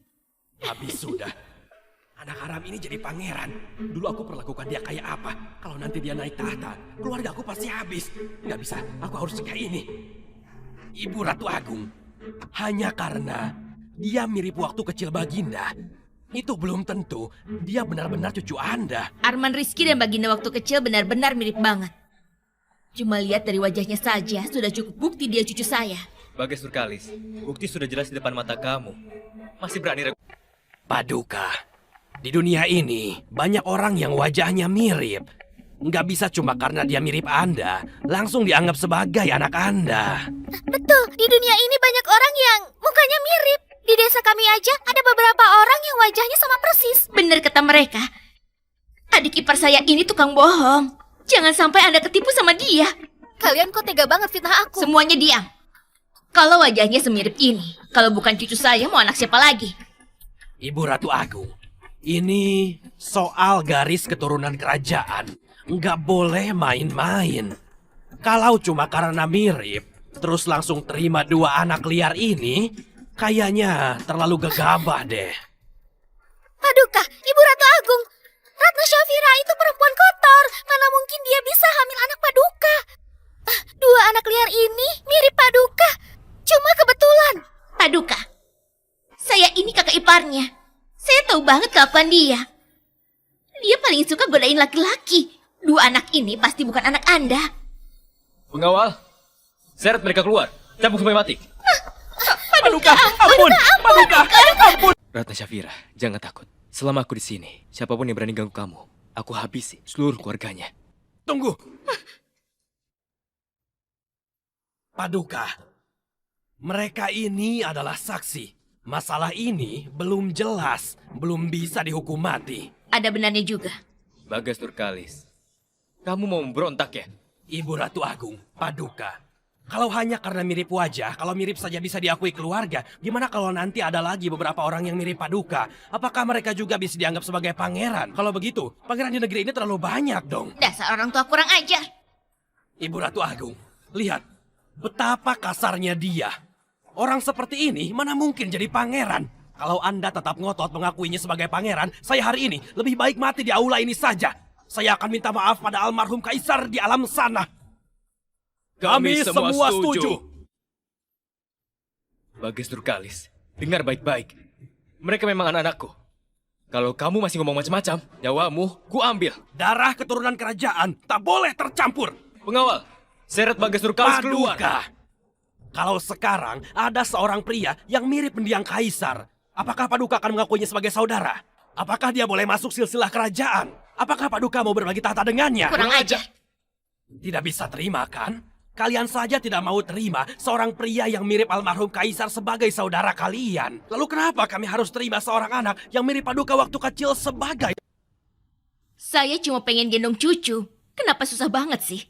Habis sudah. Anak haram ini jadi pangeran. Dulu aku perlakukan dia kayak apa? Kalau nanti dia naik tahta, keluarga aku pasti habis. Nggak bisa, aku harus cegah ini. Ibu Ratu Agung, hanya karena dia mirip waktu kecil Baginda, itu belum tentu dia benar-benar cucu Anda. Arman Rizky dan Baginda waktu kecil benar-benar mirip banget. Cuma lihat dari wajahnya saja sudah cukup bukti dia cucu saya. Bagas Nurkalis, bukti sudah jelas di depan mata kamu. Masih berani ragu? Paduka, di dunia ini banyak orang yang wajahnya mirip. Nggak bisa cuma karena dia mirip Anda, langsung dianggap sebagai anak Anda. Betul, di dunia ini banyak orang yang mukanya mirip. Di desa kami aja ada beberapa orang yang wajahnya sama persis. Benar kata mereka. Adik ipar saya ini tukang bohong. Jangan sampai Anda ketipu sama dia. Kalian kok tega banget fitnah aku. Semuanya diam. Kalau wajahnya semirip ini, kalau bukan cucu saya mau anak siapa lagi? Ibu Ratu Agung, ini soal garis keturunan kerajaan. Nggak boleh main-main. Kalau cuma karena mirip, terus langsung terima dua anak liar ini, kayaknya terlalu gegabah deh. Paduka, Ibu Ratu Agung. Ratna Syafira itu perempuan kotor. Mana mungkin dia bisa hamil anak Paduka? Dua anak liar ini mirip Paduka. Cuma kebetulan. Paduka, saya ini kakak iparnya. Saya tahu banget kelakuan dia. Dia paling suka godain laki-laki. Dua anak ini pasti bukan anak Anda. Pengawal, seret mereka keluar. Cabuk sampai mati. Paduka, ampun! Paduka, ampun! Ratna Syafira, jangan takut. Selama aku di sini, siapapun yang berani ganggu kamu, aku habisi seluruh keluarganya. Tunggu! Paduka, mereka ini adalah saksi. Masalah ini belum jelas, belum bisa dihukum mati. Ada benarnya juga. Bagas Nurkalis, kamu mau memberontak ya? Ibu Ratu Agung, Paduka. Kalau hanya karena mirip wajah, kalau mirip saja bisa diakui keluarga, gimana kalau nanti ada lagi beberapa orang yang mirip Paduka? Apakah mereka juga bisa dianggap sebagai pangeran? Kalau begitu, pangeran di negeri ini terlalu banyak dong. Dasar orang tua kurang ajar. Ibu Ratu Agung, lihat betapa kasarnya dia. Orang seperti ini mana mungkin jadi pangeran? Kalau Anda tetap ngotot mengakuinya sebagai pangeran, saya hari ini lebih baik mati di aula ini saja. Saya akan minta maaf pada almarhum kaisar di alam sana. Kami semua setuju. Bagas Nurkalis, dengar baik-baik. Mereka memang anak-anakku. Kalau kamu masih ngomong macam-macam, nyawamu ku ambil. Darah keturunan kerajaan tak boleh tercampur. Pengawal, seret Bagas Nurkalis keluar. Paduka. Kalau sekarang ada seorang pria yang mirip mendiang kaisar, apakah Paduka akan mengakuinya sebagai saudara? Apakah dia boleh masuk silsilah kerajaan? Apakah Paduka mau berbagi tahta dengannya? Kurang ajar. Tidak bisa terima kan? Kalian saja tidak mau terima seorang pria yang mirip almarhum kaisar sebagai saudara kalian. Lalu kenapa kami harus terima seorang anak yang mirip Paduka waktu kecil sebagai... Saya cuma pengen gendong cucu. Kenapa susah banget sih?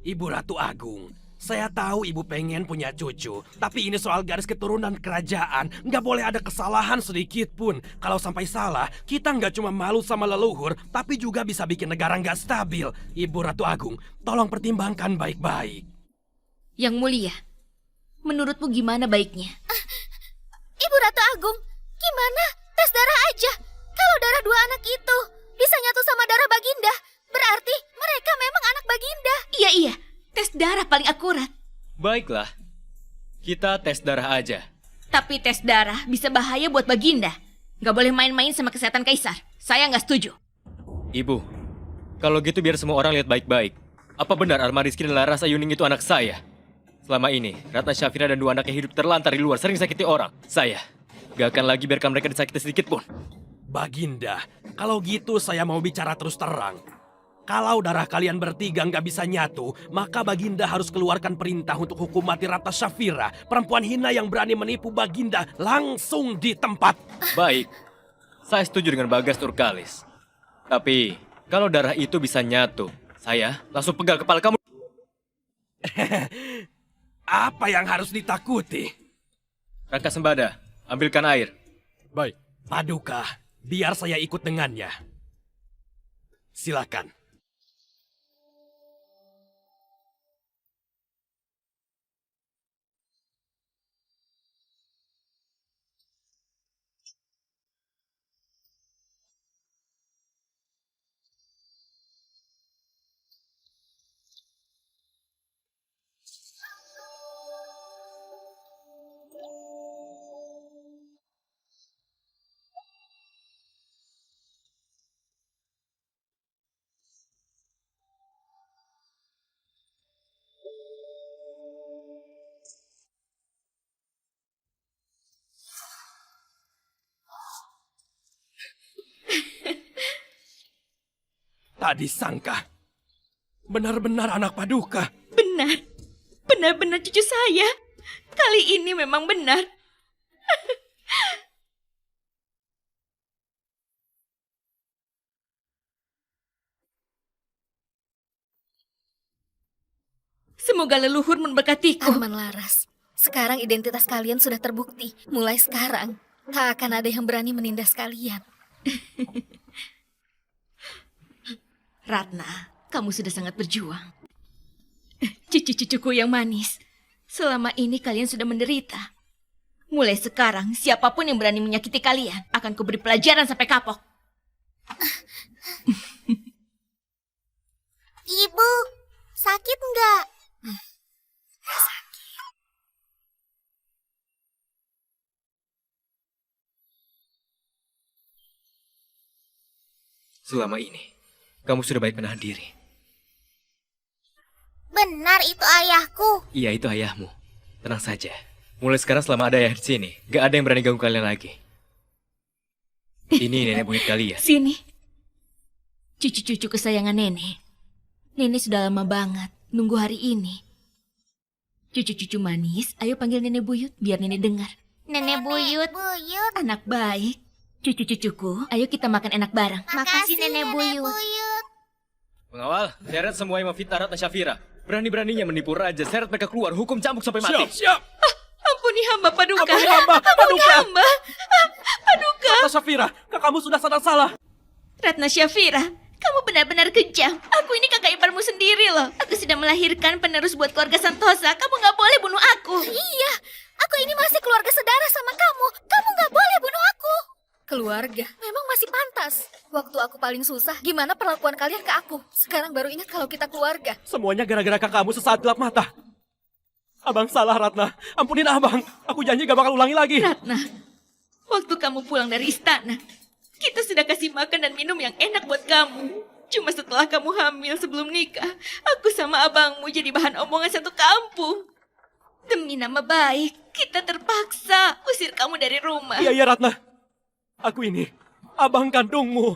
Ibu Ratu Agung, saya tahu ibu pengen punya cucu, tapi ini soal garis keturunan kerajaan. Nggak boleh ada kesalahan sedikit pun. Kalau sampai salah, kita nggak cuma malu sama leluhur, tapi juga bisa bikin negara nggak stabil. Ibu Ratu Agung, tolong pertimbangkan baik-baik. Yang mulia, menurutmu gimana baiknya? Ibu Ratu Agung, gimana? Tes darah aja. Kalau darah dua anak itu bisa nyatu sama darah Baginda, berarti mereka memang anak Baginda. Iya, tes darah paling akurat. Baiklah, kita tes darah aja. Tapi tes darah bisa bahaya buat Baginda. Gak boleh main-main sama kesehatan kaisar. Saya nggak setuju. Ibu, kalau gitu biar semua orang lihat baik-baik. Apa benar Arman Rizky dan Laras Ayuning itu anak saya? Selama ini, Ratna Syafira dan dua anaknya hidup terlantar di luar, sering sakiti orang. Saya gak akan lagi biarkan mereka disakiti sedikit pun. Baginda, kalau gitu saya mau bicara terus terang. Kalau darah kalian bertiga nggak bisa nyatu, maka Baginda harus keluarkan perintah untuk hukum mati Ratna Syafira, perempuan hina yang berani menipu Baginda langsung di tempat. Baik, saya setuju dengan Bagas Nurkalis. Tapi, kalau darah itu bisa nyatu, saya langsung pegal kepala kamu. Apa yang harus ditakuti? Rangka Sembada, ambilkan air. Baik. Paduka, biar saya ikut dengannya. Silakan. Tak disangka. Benar-benar anak Paduka. Benar. Benar-benar cucu saya. Kali ini memang benar. Semoga leluhur memberkatiku. Arman Laras, sekarang identitas kalian sudah terbukti. Mulai sekarang, tak akan ada yang berani menindas kalian. Ratna, kamu sudah sangat berjuang. Cucu-cucuku yang manis, selama ini kalian sudah menderita. Mulai sekarang, siapapun yang berani menyakiti kalian akan kuberi pelajaran sampai kapok. Ibu, sakit nggak? Selama ini, kamu sudah baik menahan diri. Benar itu ayahku. Iya, itu ayahmu. Tenang saja. Mulai sekarang selama ada ayah di sini, gak ada yang berani ganggu kalian lagi. Ini nenek buyut kalian. Sini. Cucu-cucu kesayangan nenek. Nenek sudah lama banget nunggu hari ini. Cucu-cucu manis, ayo panggil nenek buyut biar nenek dengar. Nenek buyut. Buyut. Anak baik. Cucu-cucuku, ayo kita makan enak bareng. Makasih Nenek Buyut. Pengawal, seret semua yang memfitnah Ratna Syafira. Berani-beraninya menipu raja, seret mereka keluar, hukum cambuk sampai mati. Siap. Ampuni hamba Paduka. Ampuni hamba, Ampuni Paduka. hamba. Paduka. Ratna Syafira, kakakmu sudah sadar salah. Ratna Syafira, kamu benar-benar kejam. Aku ini kakak iparmu sendiri loh. Aku sudah melahirkan penerus buat keluarga Santosa. Kamu nggak boleh bunuh aku. Iya, aku ini masih keluarga sedara sama kamu. Kamu nggak boleh bunuh aku. Keluarga, memang masih pantas. Waktu aku paling susah, gimana perlakuan kalian ke aku? Sekarang baru ingat kalau kita keluarga. Semuanya gara-gara kakakmu sesaat gelap mata. Abang salah, Ratna. Ampunin abang. Aku janji gak bakal ulangi lagi. Ratna, waktu kamu pulang dari istana, kita sudah kasih makan dan minum yang enak buat kamu. Cuma setelah kamu hamil sebelum nikah, aku sama abangmu jadi bahan omongan satu kampung. Demi nama baik, kita terpaksa usir kamu dari rumah. Iya, Ratna. Aku ini, abang kandungmu.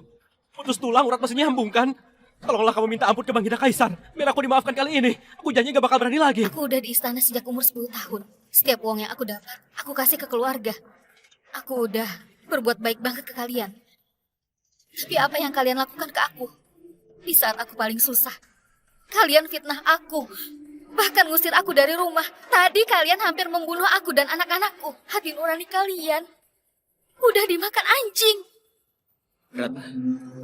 Putus tulang, urat masih nyambung kan? Tolonglah kamu minta ampun ke Bang Gida Kaisar. Biar aku dimaafkan kali ini. Aku janji gak bakal berani lagi. Aku udah di istana sejak umur 10 tahun. Setiap uang yang aku dapat, aku kasih ke keluarga. Aku udah berbuat baik banget ke kalian. Tapi apa yang kalian lakukan ke aku? Di saat aku paling susah, kalian fitnah aku. Bahkan ngusir aku dari rumah. Tadi kalian hampir membunuh aku dan anak-anakku. Hati nurani kalian udah dimakan anjing. Ratna,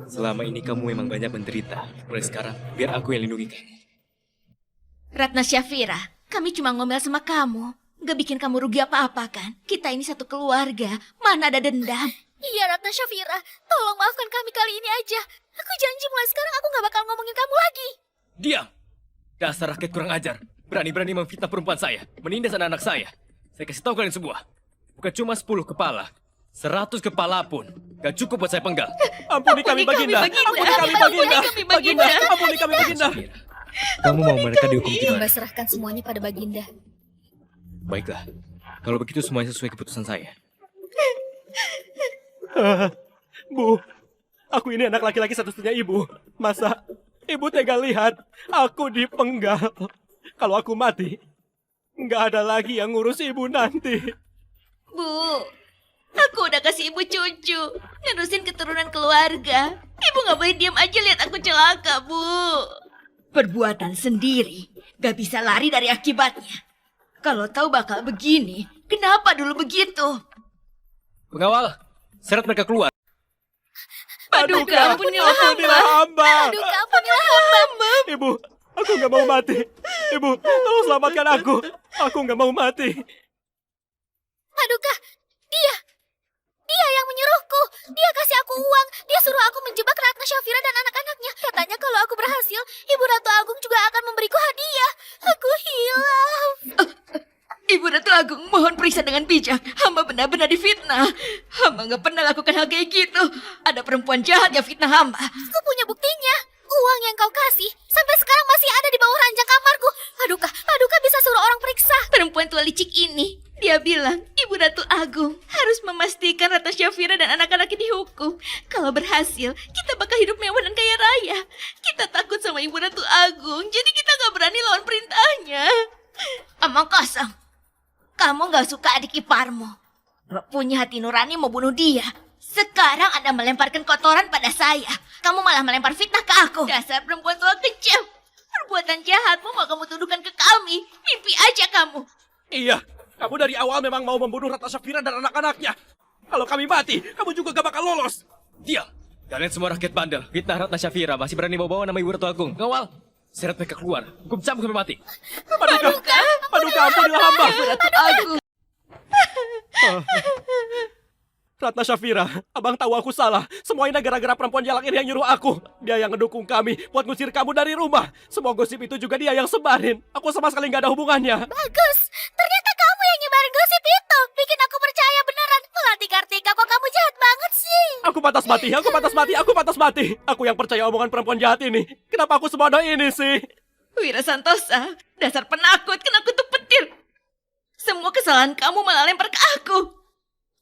selama ini kamu memang banyak menderita. Mulai sekarang, biar aku yang lindungi kamu. Ratna Syafira, kami cuma ngomel sama kamu. Gak bikin kamu rugi apa-apa kan? Kita ini satu keluarga, mana ada dendam. Iya Ratna Syafira, tolong maafkan kami kali ini aja. Aku janji mulai sekarang aku gak bakal ngomongin kamu lagi. Diam! Dasar rakyat kurang ajar. Berani-berani memfitnah perempuan saya, menindas anak-anak saya. Saya kasih tahu kalian semua. Bukan cuma 10 kepala, 100 kepala pun gak cukup buat saya penggal. Ampuni kami, Baginda. Ampuni kami, Baginda. Baginda, ampuni kami, Baginda. Syafira, kamu mau mereka dihukum Hamba gimana? serahkan semuanya pada Baginda. Baiklah, kalau begitu semuanya sesuai keputusan saya. Bu, aku ini anak laki-laki satu-satunya ibu. Masa ibu tega lihat aku dipenggal? Kalau aku mati, nggak ada lagi yang ngurus ibu nanti. Bu, aku udah kasih ibu cucu, nerusin keturunan keluarga. Ibu gak boleh diam aja lihat aku celaka, Bu. Perbuatan sendiri gak bisa lari dari akibatnya. Kalau tahu bakal begini, kenapa dulu begitu? Pengawal, seret mereka keluar. Paduka, ampunilah hamba. hamba. Aduh, ampunilah hamba. Ibu, aku nggak mau mati. Ibu, tolong selamatkan aku. Aku nggak mau mati. Paduka, dia yang menyuruhku. Dia kasih aku uang. Dia suruh aku menjebak Ratna Syafira dan anak-anaknya. Katanya kalau aku berhasil, Ibu Ratu Agung juga akan memberiku hadiah. Aku hilaf. Ibu Ratu Agung, mohon periksa dengan bijak. Hamba benar-benar difitnah. Hamba gak pernah lakukan hal kayak gitu. Ada perempuan jahat yang fitnah hamba. Aku punya buktinya. Uang yang kau kasih sampai sekarang masih ada di bawah ranjang kamarku. Paduka bisa suruh orang periksa. Perempuan tua licik ini, dia bilang Ibu Ratu Agung harus memastikan Ratna Syafira dan anak-anaknya dihukum. Kalau berhasil, kita bakal hidup mewah dan kaya raya. kita takut sama Ibu Ratu Agung, jadi kita gak berani lawan perintahnya. Omong kosong. Kamu gak suka adik iparmu. Gak punya hati nurani mau bunuh dia. Sekarang Anda melemparkan kotoran pada saya. Kamu malah melempar fitnah ke aku. Dasar perempuan tua kejam. Perbuatan jahatmu mau kamu tuduhkan ke kami. Mimpi aja kamu. Iya, kamu dari awal memang mau membunuh Ratna Syafira dan anak-anaknya. Kalau kami mati, kamu juga gak bakal lolos. Diam! Kalian semua rakyat bandel. Fitnah Ratna Syafira masih berani bawa nama Ibu Ratu Agung. Ngawal! Seret mereka keluar. Hukum cambuk sampai mati. Paduka, ampunilah hamba. Ratu Agung. Ratna Syafira, abang tahu aku salah. Semua ini gara-gara perempuan jalak ini yang nyuruh aku. Dia yang ngedukung kami buat ngusir kamu dari rumah. Semua gosip itu juga dia yang sebarin. Aku sama sekali nggak ada hubungannya. Bagus, ternyata kamu yang nyebarin gosip itu. Bikin aku percaya beneran. Melati Kartika, kok kamu jahat banget sih? Aku pantas mati. Aku yang percaya omongan perempuan jahat ini. Kenapa aku sebodoh ini sih? Wira Santosa, dasar penakut, kena kutuk petir. Semua kesalahan kamu malah lempar ke aku.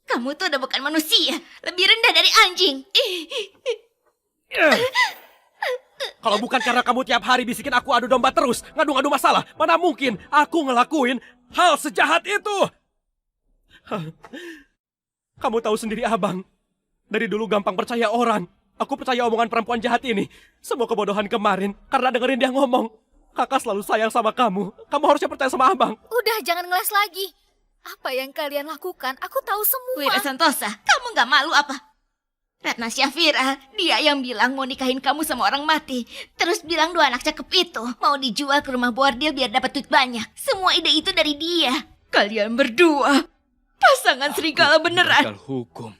Kamu tuh udah bukan manusia. Lebih rendah dari anjing. Kalau bukan karena kamu tiap hari bisikin aku adu domba terus, ngadu-ngadu masalah, mana mungkin aku ngelakuin hal sejahat itu? Kamu tahu sendiri abang, dari dulu gampang percaya orang. Aku percaya omongan perempuan jahat ini. Semua kebodohan kemarin karena dengerin dia ngomong. Kakak selalu sayang sama kamu. Kamu harusnya percaya sama abang. Udah, jangan ngeles lagi. Apa yang kalian lakukan, aku tahu semua. Wira Santosa, kamu gak malu apa? Ratna Syafira, dia yang bilang mau nikahin kamu sama orang mati. Terus bilang 2 anak cakep itu mau dijual ke rumah bordil biar dapat duit banyak. Semua ide itu dari dia. Kalian berdua, pasangan serigala beneran. Bakal hukum.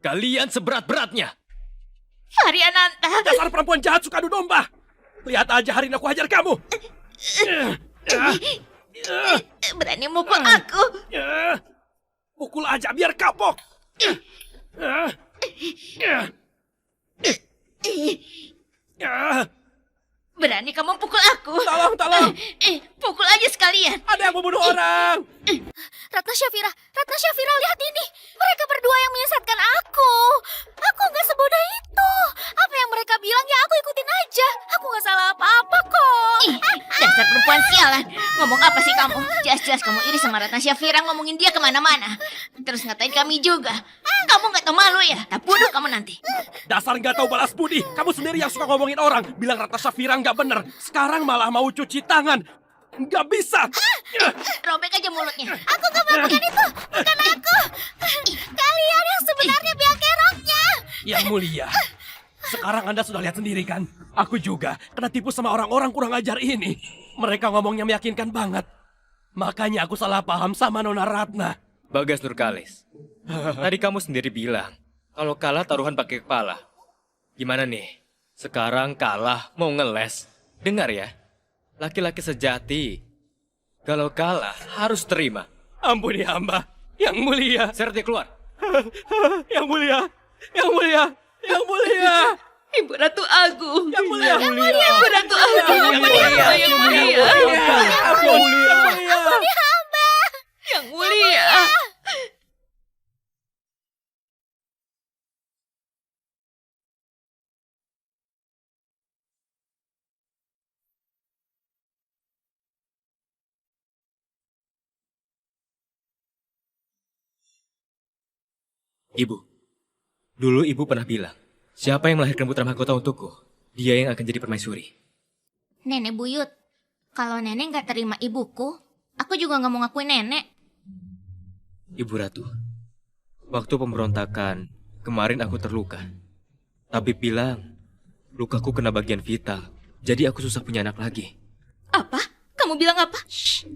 Kalian seberat-beratnya. Variananta. Dasar perempuan jahat suka adu domba. Lihat aja hari ini aku hajar kamu. Berani mukul aku. Pukul aja biar kapok. Berani kamu pukul aku. Tolong. Pukul aja sekalian. Ada yang membunuh orang. Ratna Syafira, lihat ini. Mereka berdua yang menyesatkan aku. Aku nggak sebodoh itu. Apa yang mereka bilang ya aku ikutin aja. Aku nggak salah apa-apa kok. Dasar perempuan sialan. Ngomong apa sih kamu? Jelas-jelas kamu iri sama Ratna Syafira, ngomongin dia kemana-mana. Terus ngatain kami juga. Kamu nggak tahu malu ya? Tak bodoh kamu nanti. Dasar nggak tahu balas budi. Kamu sendiri yang suka ngomongin orang. Bilang Ratna Syafira nggak bener. Sekarang malah mau cuci tangan. Nggak bisa. Robek aja mulutnya. Aku nggak melakukan itu. Bukan aku. Kalian yang sebenarnya biang keroknya. Yang mulia. Sekarang Anda sudah lihat sendiri kan? Aku juga kena tipu sama orang-orang kurang ajar ini. Mereka ngomongnya meyakinkan banget. Makanya aku salah paham sama Nona Ratna. Bagas Nurkalis. Tadi kamu sendiri bilang, kalau kalah taruhan pakai kepala. Gimana nih? Sekarang kalah mau ngeles. Dengar ya. Laki-laki sejati, kalau kalah harus terima. Ampuni hamba. Yang mulia. Seret dia keluar. Yang mulia. Ibu Ratu Agung. Yang mulia. Ibu Ratu Agung. Yang mulia. Yang mulia. Yang mulia. Ibu, dulu ibu pernah bilang, siapa yang melahirkan putra mahkota untukku, dia yang akan jadi permaisuri. Nenek buyut. Kalau nenek nggak terima ibuku, aku juga nggak mau ngakuin nenek. Ibu Ratu, waktu pemberontakan, kemarin aku terluka. Tabib bilang, lukaku kena bagian vital, jadi aku susah punya anak lagi. Apa? Kamu bilang apa? Shh,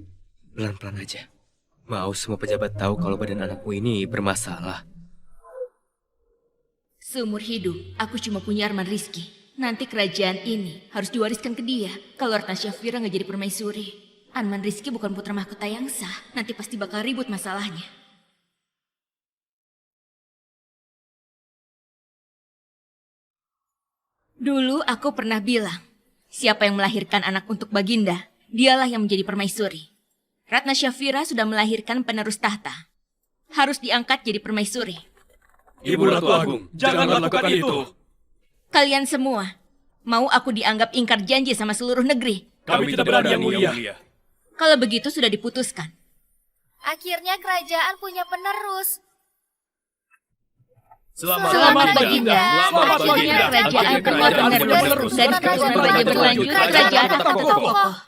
pelan-pelan aja. Mau semua pejabat tahu kalau badan anakku ini bermasalah. Seumur hidup, aku cuma punya Arman Rizky. Nanti kerajaan ini harus diwariskan ke dia. Kalau Ratna Syafira nggak jadi permaisuri, Arman Rizky bukan putra mahkota yang sah. Nanti pasti bakal ribut masalahnya. Dulu aku pernah bilang, siapa yang melahirkan anak untuk Baginda, dialah yang menjadi permaisuri. Ratna Syafira sudah melahirkan penerus tahta. Harus diangkat jadi permaisuri. Ibu Ratu Agung, jangan lakukan itu. Kalian semua, Mau aku dianggap ingkar janji sama seluruh negeri? Kami tidak berani, Yang Mulia. Kalau begitu sudah diputuskan. Akhirnya kerajaan punya penerus. Selamat Baginda. Akhirnya kerajaan punya penerus. Dari keturunan raja berlanjut, kerajaan tetap kokoh.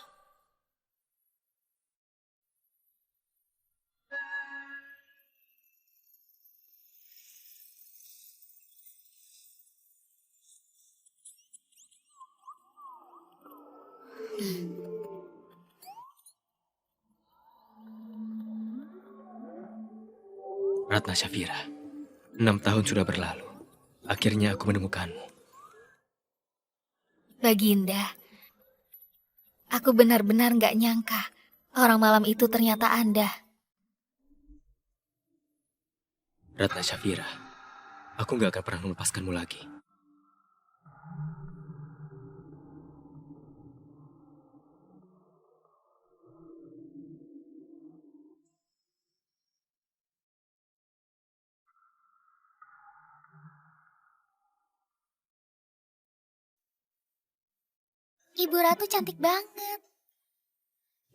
Ratna Syafira, 6 tahun sudah berlalu. Akhirnya aku menemukanmu. Baginda, aku benar-benar nggak nyangka orang malam itu ternyata Anda. Ratna Syafira, aku nggak akan pernah melepaskanmu lagi. Ibu Ratu cantik banget.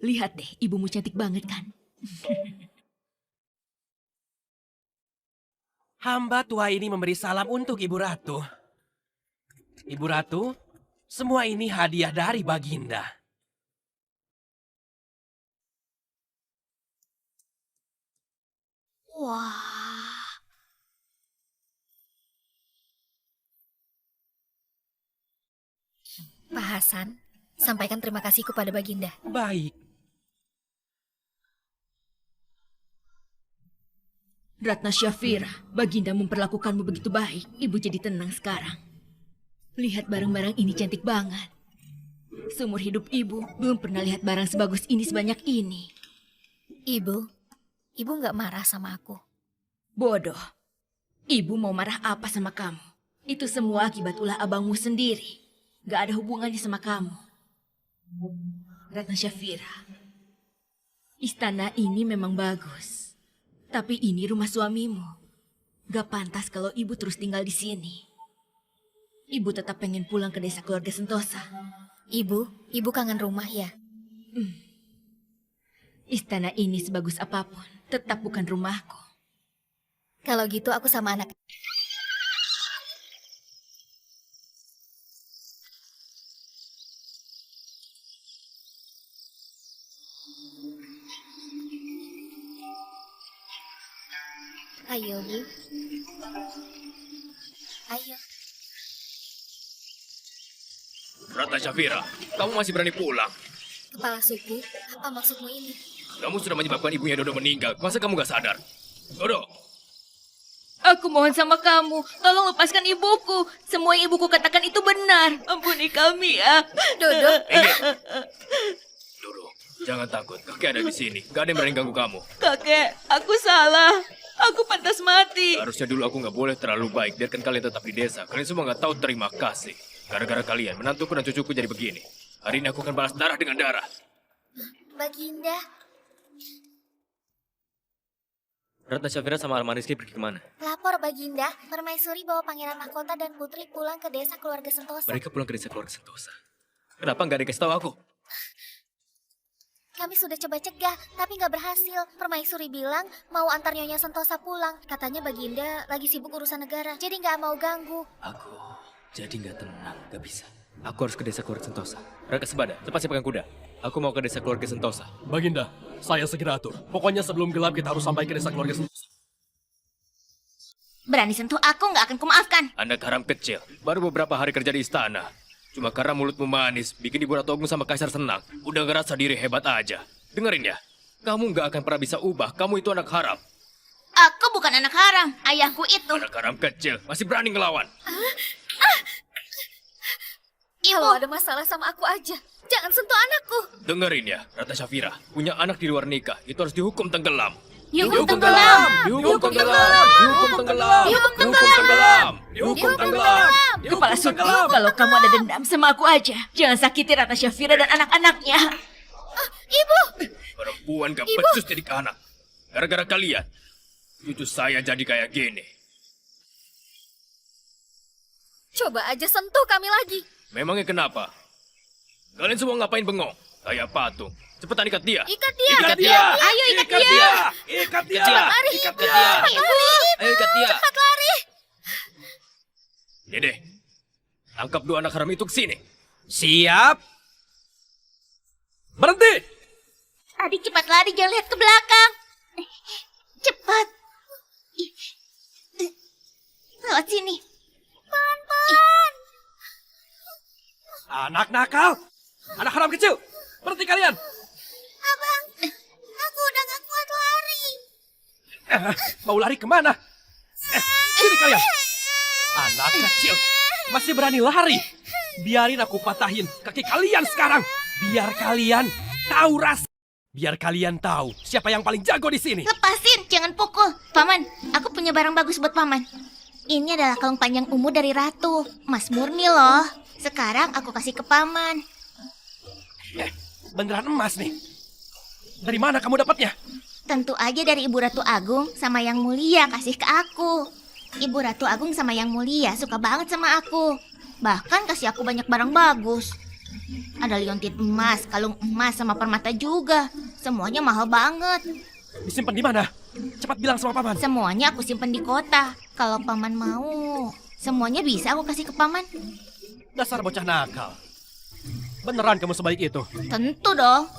Lihat deh, ibumu cantik banget kan? Hamba tua ini memberi salam untuk Ibu Ratu. Ibu Ratu, semua ini hadiah dari Baginda. Wah. Pak Hasan, sampaikan terima kasihku pada Baginda. Baik. Ratna Syafira, Baginda memperlakukanmu begitu baik. Ibu jadi tenang sekarang. Lihat barang-barang ini cantik banget. Seumur hidup ibu, belum pernah lihat barang sebagus ini sebanyak ini. Ibu nggak marah sama aku. Bodoh. Ibu mau marah apa sama kamu? Itu semua akibat ulah abangmu sendiri. Gak ada hubungannya sama kamu. Ratna Syafira, istana ini memang bagus. Tapi ini rumah suamimu. Gak pantas kalau ibu terus tinggal di sini. Ibu tetap pengen pulang ke desa keluarga Sentosa. Ibu kangen rumah ya? Istana ini sebagus apapun, tetap bukan rumahku. Kalau gitu aku sama anak. Ayo, Bu. Ayo. Ratna Syafira, kamu masih berani pulang? Kepala suku, apa maksudmu ini? Kamu sudah menyebabkan ibunya Dodo meninggal. Masa kamu gak sadar? Dodo, Aku mohon sama kamu, tolong lepaskan ibuku. Semua yang ibuku katakan itu benar. Ampuni kami ya. Dodo, Dodo, jangan takut. Kakek ada di sini. Gak ada yang berani ganggu kamu. Kakek, aku salah. Aku pantas mati. Harusnya dulu aku nggak boleh terlalu baik. Biarkan kalian tetap di desa. Kalian semua nggak tahu terima kasih. Gara-gara kalian, menantuku dan cucuku jadi begini. Hari ini aku akan balas darah dengan darah. Baginda, Ratna Syafira sama Arman Rizky pergi kemana? lapor Baginda. Permaisuri bawa pangeran mahkota dan putri pulang ke desa keluarga Sentosa. Mereka pulang ke desa keluarga Sentosa. Kenapa nggak ada yang kasih tahu aku? Kami sudah coba cegah, tapi nggak berhasil. Permaisuri bilang mau antar Nyonya Sentosa pulang. Katanya Baginda lagi sibuk urusan negara, jadi nggak mau ganggu. Aku jadi nggak tenang. Nggak bisa. Aku harus ke desa keluarga Sentosa. Raka Sebada, cepat siapkan kuda. Aku mau ke desa keluarga Sentosa. Baginda, saya segera atur. Pokoknya sebelum gelap kita harus sampai ke desa keluarga Sentosa. Berani sentuh aku nggak akan kumaafkan. Anak haram kecil, baru beberapa hari kerja di istana. Cuma karena mulutmu manis, bikin Ibu Ratu Agung sama Kaisar senang. Udah ngerasa diri hebat aja. Dengerin ya, kamu nggak akan pernah bisa ubah. Kamu itu anak haram. Aku bukan anak haram. Ayahku itu. Anak haram kecil, masih berani ngelawan. Kalau ada masalah sama aku aja, jangan sentuh anakku. Dengerin ya, Ratna Syafira. Punya anak di luar nikah, itu harus dihukum tenggelam. Dihukum tenggelam. Dihukum tenggelam. Dihukum tenggelam. Dihukum tenggelam. Dihukum tenggelam. Kepala suku, kalau kamu ada dendam sama aku aja, jangan sakiti Ratna Syafira dan anak-anaknya. Ibu, Perempuan gak becus jadi anak. Gara-gara kalian, cucu saya jadi kayak gini. coba aja sentuh kami lagi. Memangnya kenapa? Kalian semua ngapain bengong? Kayak patung. Cepetan ikat dia. Ikat dia. Ikat dia! Ayo ikat dia. Ikat dia! Lari. Ikat dia! Ayo ikat dia. Cepat lari. Dede, tangkap dua anak haram itu ke sini. Siap! Berhenti! Adik cepat lari, jangan lihat ke belakang. Cepat. Lewat sini. Pelan-pelan. Anak nakal! Anak haram kecil! Berhenti kalian! Abang, aku udah gak kuat lari. Mau lari kemana? Sini kalian! Anak kecil! Masih berani lari? Biarin aku patahin kaki kalian sekarang! Biar kalian tahu rasa! Biar kalian tahu siapa yang paling jago di sini! Lepasin, jangan pukul. Paman, aku punya barang bagus buat Paman. Ini adalah kalung panjang umur dari Ratu. Mas murni loh. Sekarang aku kasih ke Paman. Beneran emas nih. Dari mana kamu dapatnya? Tentu aja dari Ibu Ratu Agung sama Yang Mulia kasih ke aku. Ibu Ratu Agung sama Yang Mulia suka banget sama aku. Bahkan kasih aku banyak barang bagus. Ada liontin emas, kalung emas, sama permata juga. Semuanya mahal banget. Disimpan di mana? Cepat bilang sama paman. Semuanya aku simpen di kota. Kalau Paman mau, semuanya bisa aku kasih ke Paman. Dasar bocah nakal. Beneran kamu sebaik itu? Tentu dong.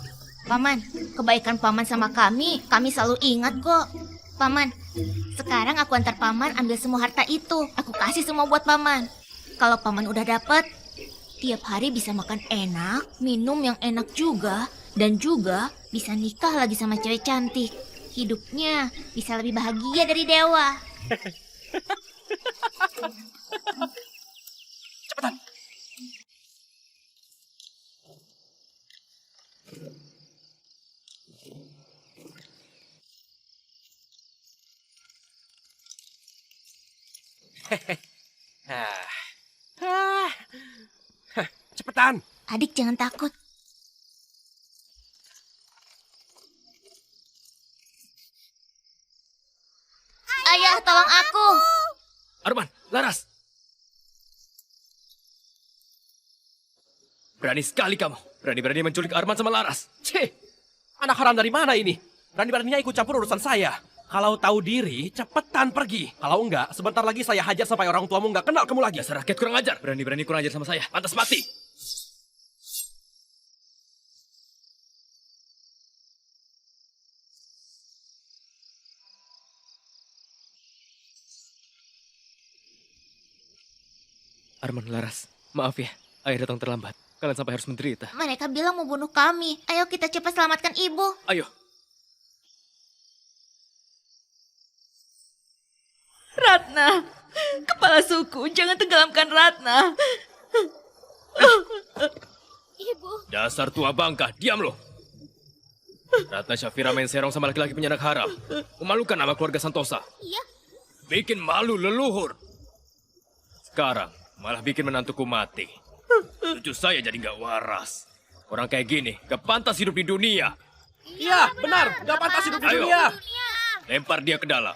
Paman, kebaikan Paman sama kami selalu ingat kok. Paman, sekarang aku antar Paman ambil semua harta itu. Aku kasih semua buat Paman. Kalau Paman udah dapet, tiap hari bisa makan enak, minum yang enak juga, dan juga bisa nikah lagi sama cewek cantik. Hidupnya bisa lebih bahagia dari dewa. Cepetan. Cepetan. Adik jangan takut. Ayah, tolong aku. Arman, Laras. Berani sekali kamu. Berani-berani menculik Arman sama Laras. Cih, anak haram dari mana ini? Berani-beraninya ikut campur urusan saya. Kalau tahu diri, cepetan pergi. Kalau enggak, sebentar lagi saya hajar sampai orang tuamu nggak kenal kamu lagi. Dasar rakyat kurang ajar. Berani-berani kurang ajar sama saya. Pantas mati. Arman, Laras, maaf ya. Ayah datang terlambat. Kalian sampai harus menderita. Mereka bilang mau bunuh kami. Ayo kita cepat selamatkan ibu. Ayo. Ratna, kepala suku, jangan tenggelamkan Ratna. Ibu. Dasar tua bangka, diam lo. Ratna Syafira main serong sama laki-laki penyanak haram. Memalukan nama keluarga Santosa. Iya. Bikin malu leluhur. Sekarang malah bikin menantuku mati. Cucu saya jadi nggak waras. Orang kayak gini gak pantas hidup di dunia. Iya, benar. Nggak pantas hidup di Ayo. dunia. Lempar dia ke dalam.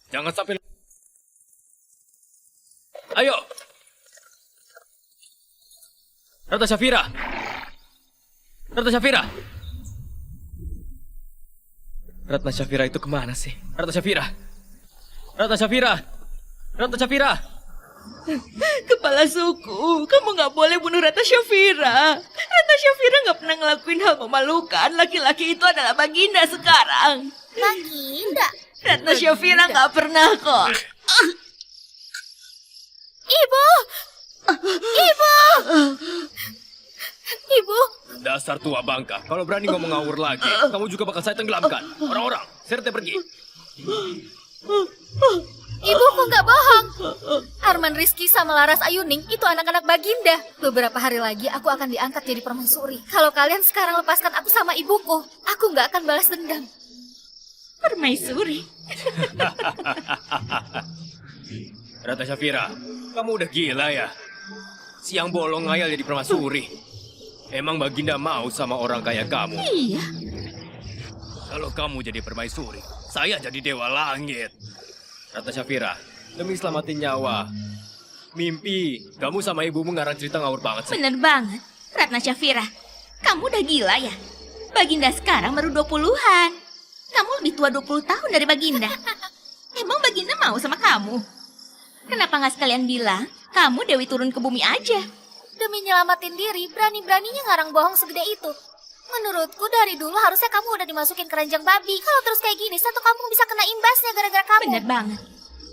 Jangan sampai... Ayo. Ratna Syafira. Ratna Syafira. Ratna Syafira itu kemana sih? Ratna Syafira. Ratna Syafira. Ratna Syafira. Kepala suku, kamu nggak boleh bunuh Ratna Syafira. Ratna Syafira nggak pernah ngelakuin hal memalukan. Laki-laki itu adalah Baginda sekarang. Baginda. Ratna Syafira nggak pernah kok. Ibu. Ibu. Ibu. Dasar tua bangka. Kalau berani ngomong ngawur lagi, kamu juga bakal saya tenggelamkan. Orang-orang, seret pergi. Ibu kok nggak bohong? Arman Rizky sama Laras Ayuning itu anak-anak Baginda. Beberapa hari lagi aku akan diangkat jadi permaisuri. Kalau kalian sekarang lepaskan aku sama ibuku, aku nggak akan balas dendam. Permaisuri. Ratna Syafira, kamu udah gila ya? Siang bolong ngayal jadi permaisuri. Emang Baginda mau sama orang kayak kamu? Iya. Kalau kamu jadi permaisuri, saya jadi dewa langit. Ratna Syafira, demi selamatin nyawa Mimpi. Kamu sama ibumu ngarang cerita ngawur banget sih. Bener banget. Ratna Syafira, kamu udah gila ya? Baginda sekarang baru 20-an. Kamu lebih tua 20 tahun dari Baginda. Emang Baginda mau sama kamu? Kenapa nggak sekalian bilang, kamu Dewi turun ke bumi aja? Demi nyelamatin diri, berani-beraninya ngarang bohong segede itu. Menurutku dari dulu harusnya kamu udah dimasukin keranjang babi. Kalau terus kayak gini, satu kampung bisa kena imbasnya gara-gara kamu. Bener banget.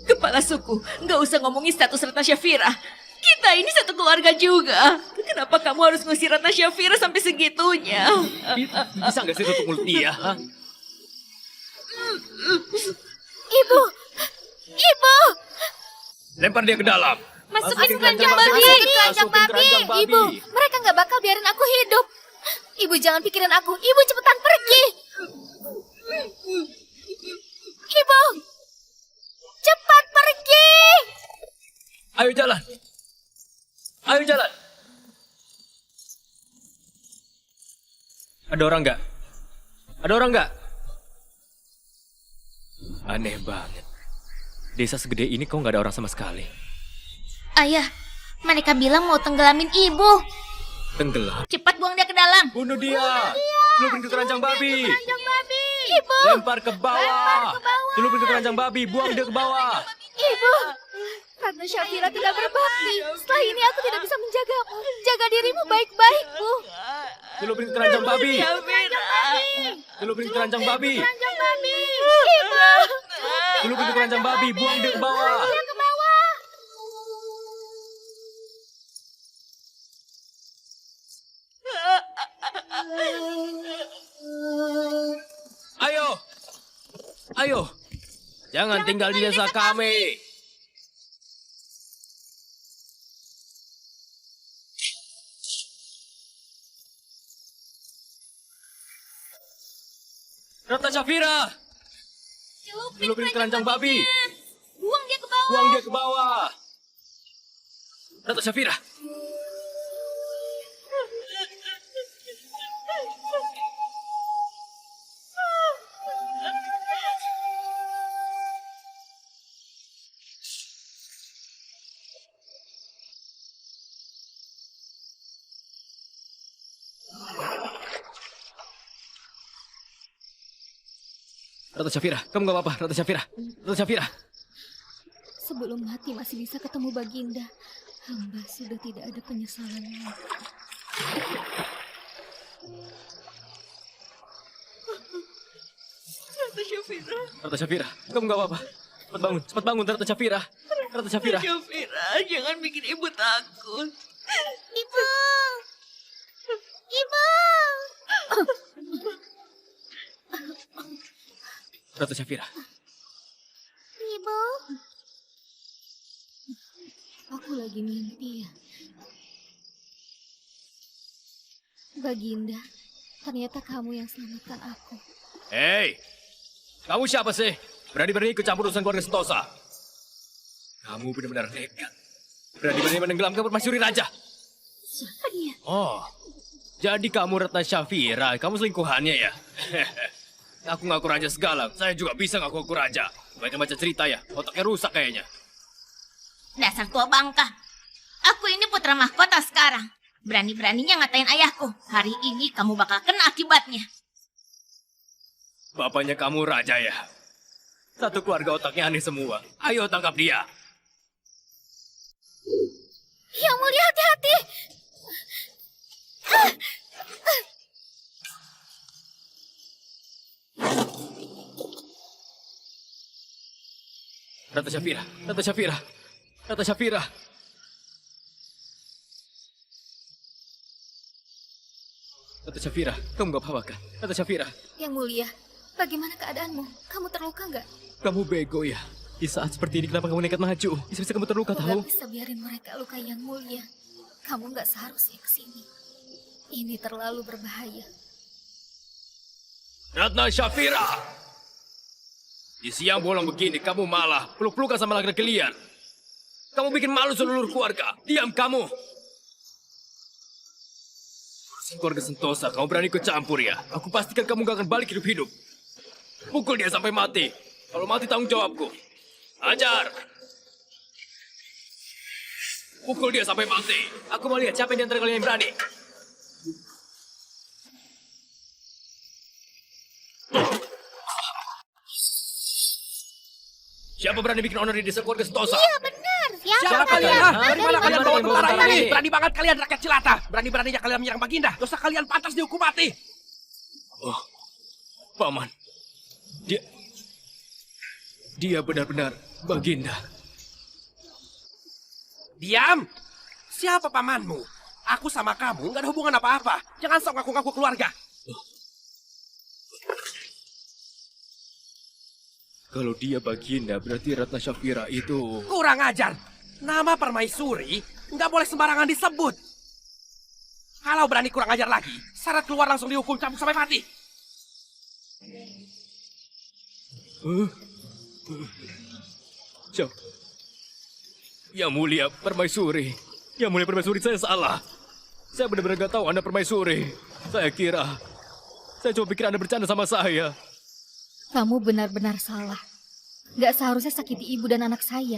Kepala suku, nggak usah ngomongin status Ratna Syafira. Kita ini satu keluarga juga. Kenapa kamu harus ngusir Ratna Syafira sampai segitunya? Bisa nggak sih tutup mulut dia? Hah? Ibu! Ibu! Lempar dia ke dalam. Masukin keranjang keranjang babi. Masukin keranjang Masukin babi! keranjang babi. Ibu, mereka nggak bakal biarin aku hidup. Ibu jangan pikirin aku. Ibu cepetan pergi. Ibu! Cepat pergi! Ayo jalan. Ayo jalan. Ada orang nggak? Ada orang nggak? Aneh banget. Desa segede ini kok nggak ada orang sama sekali. Ayah, mereka bilang mau tenggelamin ibu. Tenggelam. Cepat buang dia ke dalam. Bunuh dia. Celupin ke keranjang babi. Keranjang babi! Ibu! Lempar ke bawah. Celupin ke keranjang babi. Buang dia ke bawah. Ibu! Ratna Syafira tidak berbakti. Setelah ini aku tidak bisa menjagamu. Jaga dirimu baik-baik, Bu. Celupin ke keranjang babi. Syafira. Celupin ke keranjang babi. Keranjang babi! Ibu! Celupin ke keranjang babi. Buang dia ke bawah. Ke bawah! Ayo. Ayo. Jangan tinggal di desa kami. Ratna Syafira. Celupin ke keranjang babi. Buang dia ke bawah. Buang dia ke bawah. Ratna Syafira. Ratna Syafira, kamu gak apa-apa, Ratna Syafira. Ratna Syafira. Sebelum mati masih bisa ketemu Baginda. Hamba sudah tidak ada penyesalan lagi. Ratna Syafira. Ratna Syafira, kamu gak apa-apa. Cepat bangun, Ratna Syafira. Ratna Syafira. Syafira, jangan bikin ibu takut. Ibu! Ibu! Ratna Syafira. Ibu? Aku lagi mimpi ya. Baginda, ternyata kamu yang selamatkan aku. Hei, kamu siapa sih? Berani-berani ikut campur urusan keluarga Sentosa. Kamu benar-benar nekat. Berani-berani menenggelamkan permaisuri raja. Siapa dia? Oh, jadi kamu Ratna Syafira, kamu selingkuhannya ya? Aku ngaku raja segala, saya juga bisa ngaku raja. Baca-baca cerita ya, otaknya rusak kayaknya. Dasar tua bangka. Aku ini putra mahkota sekarang. Berani-beraninya ngatain ayahku. Hari ini kamu bakal kena akibatnya. Bapaknya kamu raja ya? Satu keluarga otaknya aneh semua. Ayo tangkap dia. Yang mulia hati-hati! Ratna Syafira, Ratna Syafira, Ratna Syafira. Ratna Syafira, kamu gak apa-apa kan? Ratna Syafira, Yang mulia, bagaimana keadaanmu? Kamu terluka nggak? kamu bego ya? Di saat seperti ini kenapa kamu nekat maju? Bisa-bisa kamu terluka Aku tahu? nggak bisa biarin mereka luka yang mulia. Kamu nggak seharusnya kesini. Ini terlalu berbahaya. Ratna Syafira! Di siang bolong begini kamu malah peluk-pelukan sama laki-laki liar. Kamu bikin malu seluruh keluarga. Diam kamu! Urusan keluarga Sentosa, kamu berani ikut campur ya? Aku pastikan kamu gak akan balik hidup-hidup. Pukul dia sampai mati. Kalau mati tanggung jawabku. Ajar! Pukul dia sampai mati. Aku mau lihat siapa di antara kalian yang berani. Siapa berani bikin honor di desa keluarga Sentosa? Iya benar. Siapa kalian? Dari mana kalian bawa tentara Dari ini? mana? Berani banget kalian rakyat jelata. Berani-beraninya kalian menyerang Baginda. Dosa kalian pantas dihukum mati. Oh, Paman. Dia benar-benar Baginda. Diam! Siapa pamanmu? Aku sama kamu nggak ada hubungan apa-apa. Jangan sok ngaku-ngaku keluarga. Kalau dia Baginda, berarti Ratna Syafira itu... Kurang ajar. Nama permaisuri nggak boleh sembarangan disebut. Kalau berani kurang ajar lagi, syarat keluar langsung dihukum cambuk sampai mati. Siapa? Yang mulia permaisuri. Yang mulia permaisuri, saya salah. Saya benar-benar gak tahu Anda permaisuri. Saya kira... Saya cuma pikir Anda bercanda sama saya. Kamu benar-benar salah. Gak seharusnya sakiti ibu dan anak saya.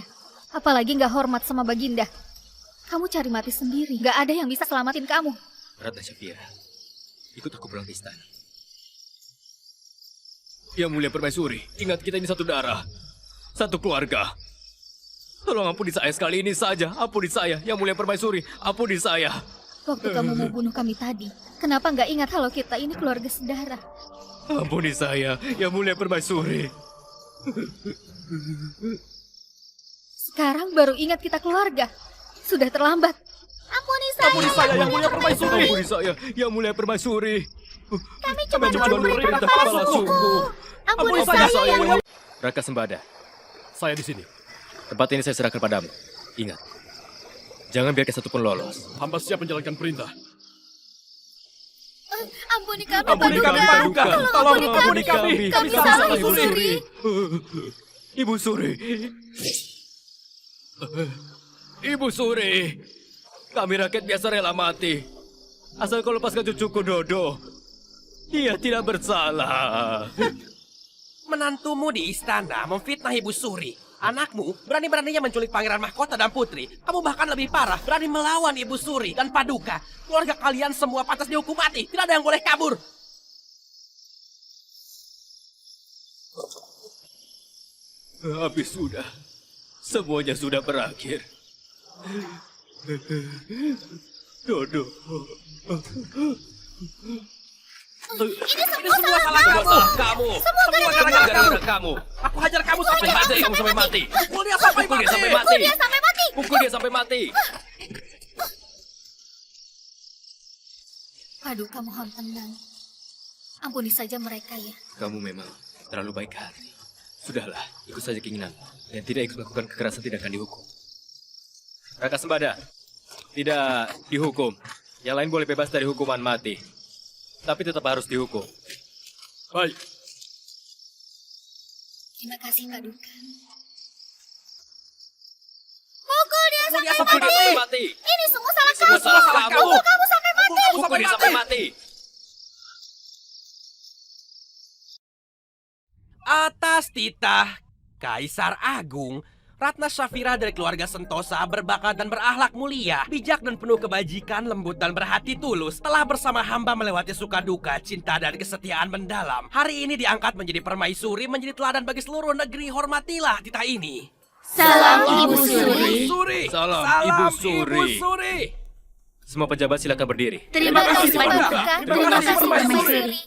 Apalagi gak hormat sama Baginda. Kamu cari mati sendiri. Gak ada yang bisa selamatin kamu. Ratna Syafira, ikut aku pulang ke istana. Yang mulia permaisuri, ingat kita ini satu darah. Satu keluarga. Tolong ampuni saya sekali ini saja. Ampuni saya, yang mulia permaisuri. Ampuni saya. Waktu kamu mau bunuh kami tadi, kenapa nggak ingat kalau kita ini keluarga sedarah? Ampuni saya, yang mulia permaisuri. Sekarang baru ingat kita keluarga. Sudah terlambat. Ampuni saya. Ampuni saya, yang mulia permaisuri. Ampuni saya, yang mulia permaisuri. Kami cuma menurut perintah kepala suku. Ampuni saya yang mulia. Raka Sembada, Saya di sini. tempat ini saya serahkan padamu. Ingat, jangan biarkan satupun lolos. Hamba siap menjalankan perintah. Ampuni kami, Ampuni kami, Paduka. Paduka. Tolong ampuni kami. Kami salah, Ibu Suri. Ibu Suri. Ibu Suri. Kami rakyat biasa rela mati. Asal kau lepaskan cucuku Dodo. Dia tidak bersalah. Menantumu di istana memfitnah Ibu Suri. Anakmu berani-beraninya menculik pangeran mahkota dan putri. Kamu bahkan lebih parah, berani melawan Ibu Suri dan Paduka. Keluarga kalian semua pantas dihukum mati. Tidak ada yang boleh kabur. Habis sudah. Semuanya sudah berakhir. Dodo. Ini semua salah kamu. Semua gara-gara kamu. Aku hajar kamu sampai mati. Kamu sampai mati. Pukul dia sampai Pukul dia mati. sampai mati. Dia sampai mati. Pukul dia sampai mati. Paduka mohon tenang. Ampuni saja mereka ya. Kamu memang terlalu baik hati. Sudahlah, ikut saja keinginan. Dan tidak ikut melakukan kekerasan tidak akan dihukum. Raka Sembada, tidak dihukum. Yang lain boleh bebas dari hukuman mati. Tapi tetap harus dihukum. Baik. Terima kasih Paduka. Pukul dia sampai Pukul dia sampai mati. mati. Ini semua salah Semua kamu. salah kamu. Pukul kamu sampai mati. Pukul dia sampai mati. Atas titah Kaisar Agung, Ratna Syafira dari keluarga Sentosa berbakat dan berakhlak mulia, bijak dan penuh kebajikan, lembut dan berhati tulus, telah bersama hamba melewati suka duka, cinta dan kesetiaan mendalam. Hari ini diangkat menjadi permaisuri, menjadi teladan bagi seluruh negeri. Hormatilah titah ini. Salam Ibu Suri. Suri. Salam, Ibu Suri. Ibu Suri. Semua pejabat silakan berdiri. Terima kasih Paduka. Paduka. Terima kasih, Permaisuri.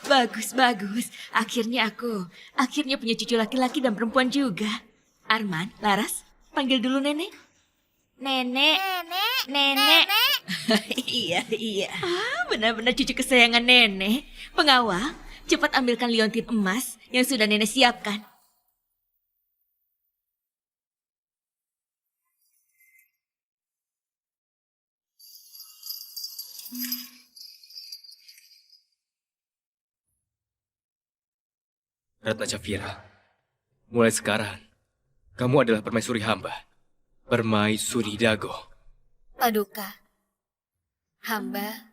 Bagus, bagus. Akhirnya punya cucu laki-laki dan perempuan juga. Arman, Laras, panggil dulu nenek. Nenek. Nenek. Iya, iya. Benar-benar cucu kesayangan nenek. Pengawal, cepat ambilkan liontin emas yang sudah nenek siapkan. Ratna Syafira, mulai sekarang, kamu adalah permaisuri hamba. Permaisuri Dago. Paduka, hamba